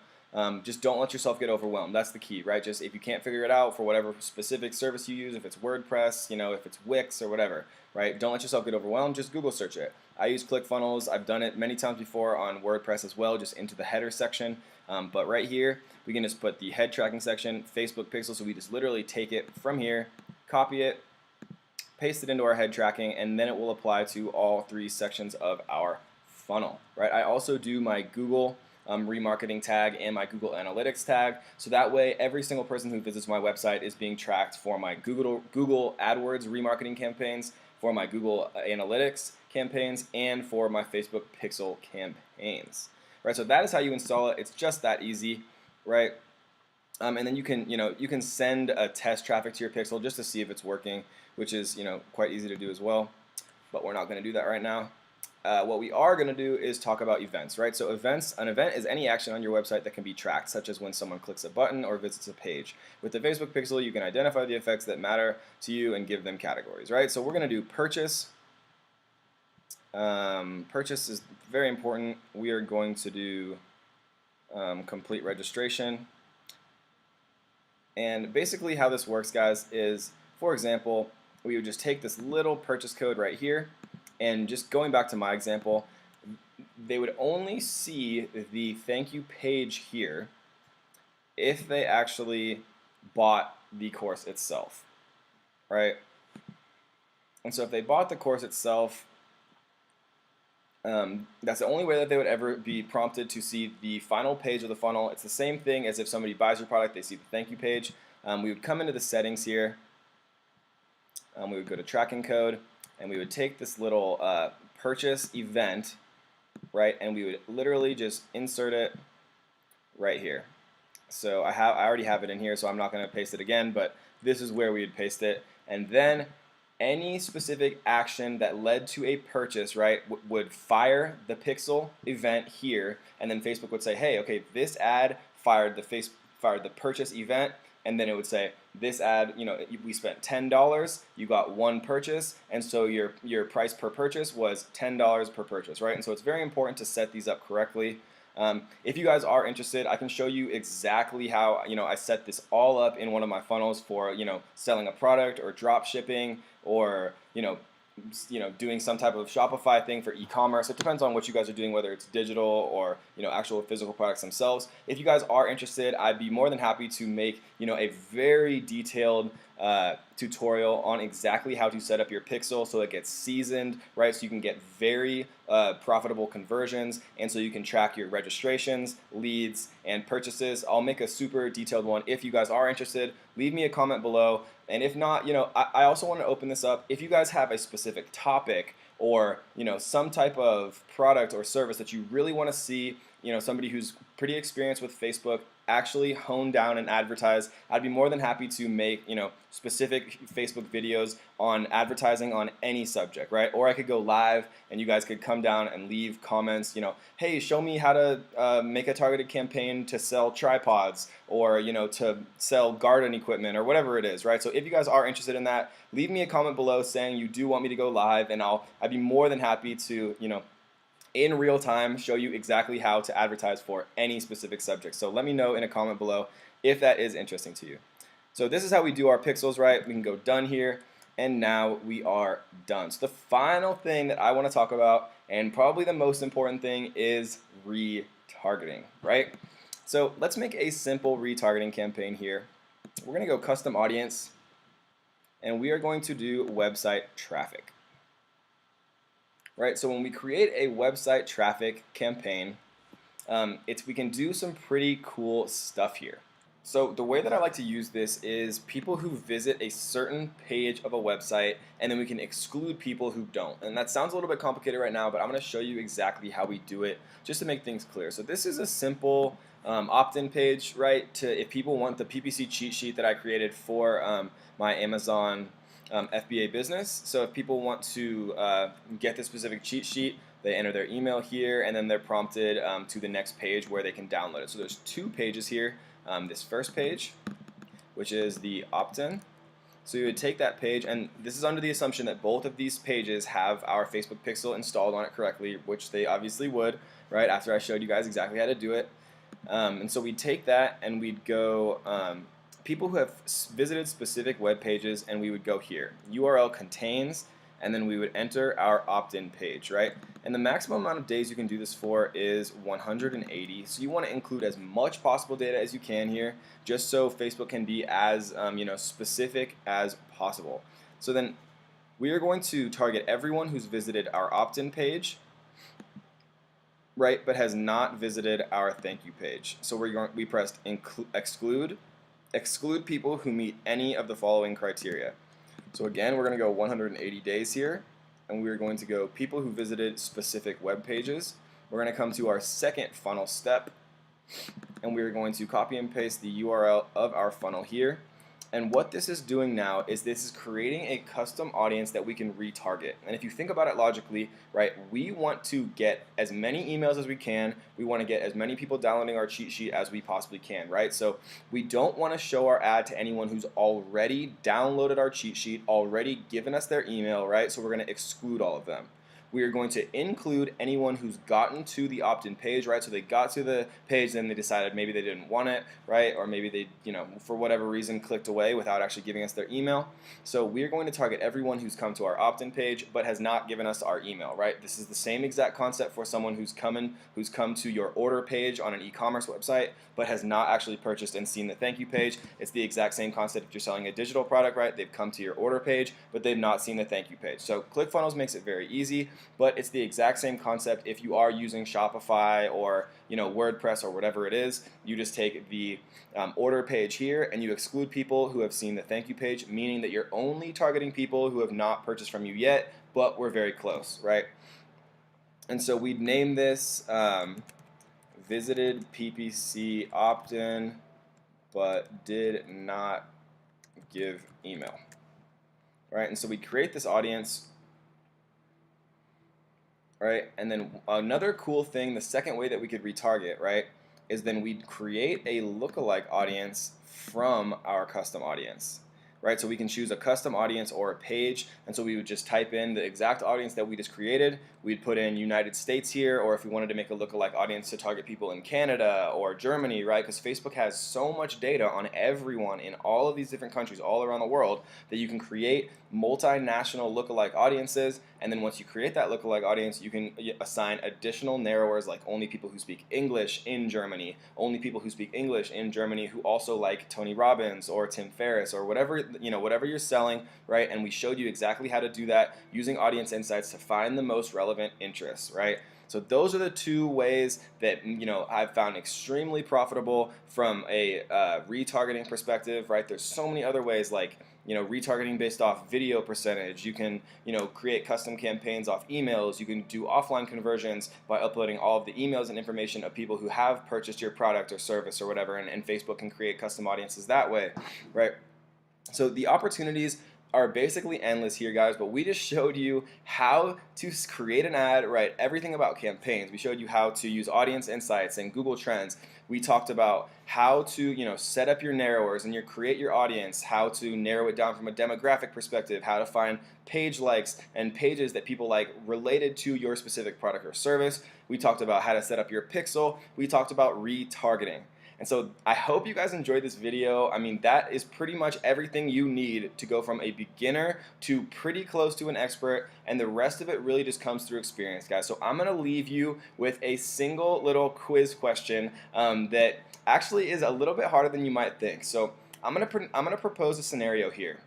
Just don't let yourself get overwhelmed. That's the key, right? Just if you can't figure it out for whatever specific service you use, if it's WordPress, if it's Wix or whatever, right? Don't let yourself get overwhelmed. Just Google search it. I use ClickFunnels. I've done it many times before on WordPress as well, just into the header section. But right here, we can just put the head tracking section, Facebook pixel. So we just literally take it from here, copy it, paste it into our head tracking, and then it will apply to all 3 sections of our funnel, right? I also do my Google remarketing tag and my Google Analytics tag. So that way, every single person who visits my website is being tracked for my Google AdWords remarketing campaigns, for my Google Analytics campaigns, and for my Facebook Pixel campaigns. right? So that is how you install it. It's just that easy, right? And then you can send a test traffic to your pixel just to see if it's working, which is quite easy to do as well. But we're not going to do that right now. What we are going to do is talk about events, right? So an event is any action on your website that can be tracked, such as when someone clicks a button or visits a page. With the Facebook pixel, you can identify the effects that matter to you and give them categories, right? So we're going to do purchase. Purchase is very important. We are going to do complete registration. And basically how this works, guys, is, for example, we would just take this little purchase code right here, and just going back to my example, they would only see the thank you page here if they actually bought the course itself, right? And so if they bought the course itself, that's the only way that they would ever be prompted to see the final page of the funnel. It's the same thing as if somebody buys your product, they see the thank you page. We would come into the settings here. We would go to tracking code, and we would take this little purchase event, right, and we would literally just insert it right here. So I already have it in here, so I'm not going to paste it again, but this is where we would paste it. And then any specific action that led to a purchase, right, would fire the pixel event here, and then Facebook would say, hey, okay, this ad fired the purchase event. And then it would say, this ad, we spent $10, you got one purchase, and so your price per purchase was $10 per purchase, right? And so it's very important to set these up correctly. If you guys are interested, I can show you exactly how I set this all up in one of my funnels for selling a product or drop shipping or doing some type of Shopify thing for e-commerce. It depends on what you guys are doing, whether it's digital or actual physical products themselves. If you guys are interested, I'd be more than happy to make a very detailed tutorial on exactly how to set up your pixel so it gets seasoned, right? So you can get very profitable conversions, and so you can track your registrations, leads, and purchases. I'll make a super detailed one if you guys are interested. Leave me a comment below, and if not, I also want to open this up. If you guys have a specific topic or some type of product or service that you really want to see somebody who's pretty experienced with Facebook actually hone down and advertise, I'd be more than happy to make specific Facebook videos on advertising on any subject, right? Or I could go live and you guys could come down and leave comments, hey, show me how to make a targeted campaign to sell tripods or to sell garden equipment or whatever it is, right? So if you guys are interested in that, leave me a comment below saying you do want me to go live, and I'd be more than happy to in real time show you exactly how to advertise for any specific subject. So let me know in a comment below if that is interesting to you. So this is how we do our pixels, right? We can go done here, and now we are done. So the final thing that I want to talk about, and probably the most important thing, is retargeting, right? So let's make a simple retargeting campaign here. We're going to go custom audience, and we are going to do website traffic. Right, so when we create a website traffic campaign, we can do some pretty cool stuff here. So the way that I like to use this is people who visit a certain page of a website, and then we can exclude people who don't. And that sounds a little bit complicated right now, but I'm going to show you exactly how we do it just to make things clear. So this is a simple opt-in page, right? If people want the PPC cheat sheet that I created for my Amazon FBA business. So if people want to get this specific cheat sheet, they enter their email here, and then they're prompted to the next page where they can download it. So there's two pages here. This first page, which is the opt-in. So you would take that page, and this is under the assumption that both of these pages have our Facebook pixel installed on it correctly, which they obviously would, right, after I showed you guys exactly how to do it. And so we'd take that and we'd go people who have visited specific web pages, and we would go here, URL contains, and then we would enter our opt-in page, right? And the maximum amount of days you can do this for is 180. So you want to include as much possible data as you can here, just so Facebook can be as specific as possible. So then we are going to target everyone who's visited our opt-in page, right, but has not visited our thank you page. So we pressed exclude people who meet any of the following criteria. So again, we're going to go 180 days here, and we're going to go people who visited specific web pages, we're going to come to our second funnel step, and we're going to copy and paste the URL of our funnel here. And what this is doing now is this is creating a custom audience that we can retarget. And if you think about it logically, right, we want to get as many emails as we can. We want to get as many people downloading our cheat sheet as we possibly can, right? So we don't want to show our ad to anyone who's already downloaded our cheat sheet, already given us their email, right? So we're going to exclude all of them. We are going to include anyone who's gotten to the opt-in page, right? So they got to the page, then they decided maybe they didn't want it, right? Or maybe they, for whatever reason, clicked away without actually giving us their email. So we're going to target everyone who's come to our opt-in page but has not given us our email, right? This is the same exact concept for someone who's come to your order page on an e-commerce website but has not actually purchased and seen the thank you page. It's the exact same concept if you're selling a digital product, right? They've come to your order page, but they've not seen the thank you page. So ClickFunnels makes it very easy, but it's the exact same concept if you are using Shopify or WordPress or whatever it is. You just take the order page here and you exclude people who have seen the thank you page, meaning that you're only targeting people who have not purchased from you yet, but we're very close, right? And so we'd name this visited PPC opt-in but did not give email, right? And so we create this audience, right? And then another cool thing, the second way that we could retarget, right, is then we'd create a lookalike audience from our custom audience, right? So we can choose a custom audience or a page, and so we would just type in the exact audience that we just created. We'd put in United States here, or if we wanted to make a lookalike audience to target people in Canada or Germany, right? Because Facebook has so much data on everyone in all of these different countries all around the world that you can create multinational lookalike audiences. And then once you create that lookalike audience, you can assign additional narrowers like only people who speak English in Germany, only people who speak English in Germany who also like Tony Robbins or Tim Ferriss or whatever, whatever you're selling, right? And we showed you exactly how to do that using audience insights to find the most relevant interests, right? So those are the two ways that I've found extremely profitable from a retargeting perspective, right? There's so many other ways like retargeting based off video percentage. You can create custom campaigns off emails. You can do offline conversions by uploading all of the emails and information of people who have purchased your product or service or whatever, and Facebook can create custom audiences that way, right? So the opportunities are basically endless here, guys, but we just showed you how to create an ad, right? Everything about campaigns. We showed you how to use audience insights and Google Trends. We talked about how to set up your narrowers and create your audience, how to narrow it down from a demographic perspective, how to find page likes and pages that people like related to your specific product or service. We talked about how to set up your pixel. We talked about retargeting. And so I hope you guys enjoyed this video. I mean, that is pretty much everything you need to go from a beginner to pretty close to an expert, and the rest of it really just comes through experience, guys. So I'm going to leave you with a single little quiz question that actually is a little bit harder than you might think. So I'm going to propose a scenario here.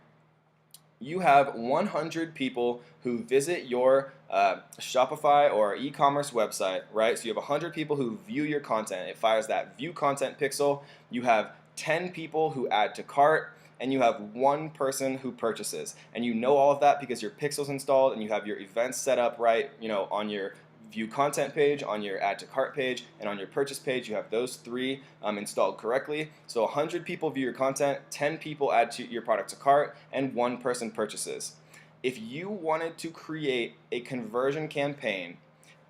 You have 100 people who visit your Shopify or e-commerce website, right? So you have 100 people who view your content. It fires that view content pixel. You have 10 people who add to cart, and you have one person who purchases. And you know all of that because your pixel's installed and you have your events set up right, on your view content page, on your add to cart page, and on your purchase page. You have those three installed correctly. So 100 people view your content, 10 people add to your product to cart, and one person purchases. If you wanted to create a conversion campaign,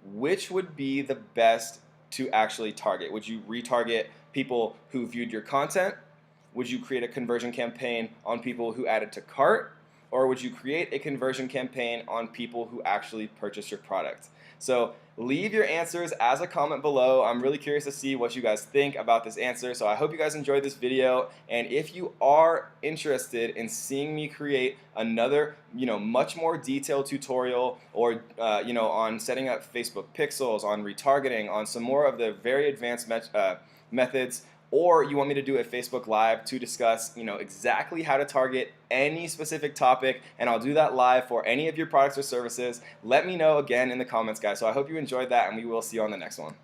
which would be the best to actually target? Would you retarget people who viewed your content? Would you create a conversion campaign on people who added to cart? Or would you create a conversion campaign on people who actually purchase your product? So leave your answers as a comment below. I'm really curious to see what you guys think about this answer. So I hope you guys enjoyed this video. And if you are interested in seeing me create another, much more detailed tutorial or, on setting up Facebook pixels, on retargeting, on some more of the very advanced methods, or you want me to do a Facebook Live to discuss, exactly how to target any specific topic, and I'll do that live for any of your products or services, let me know again in the comments, guys. So I hope you enjoyed that, and we will see you on the next one.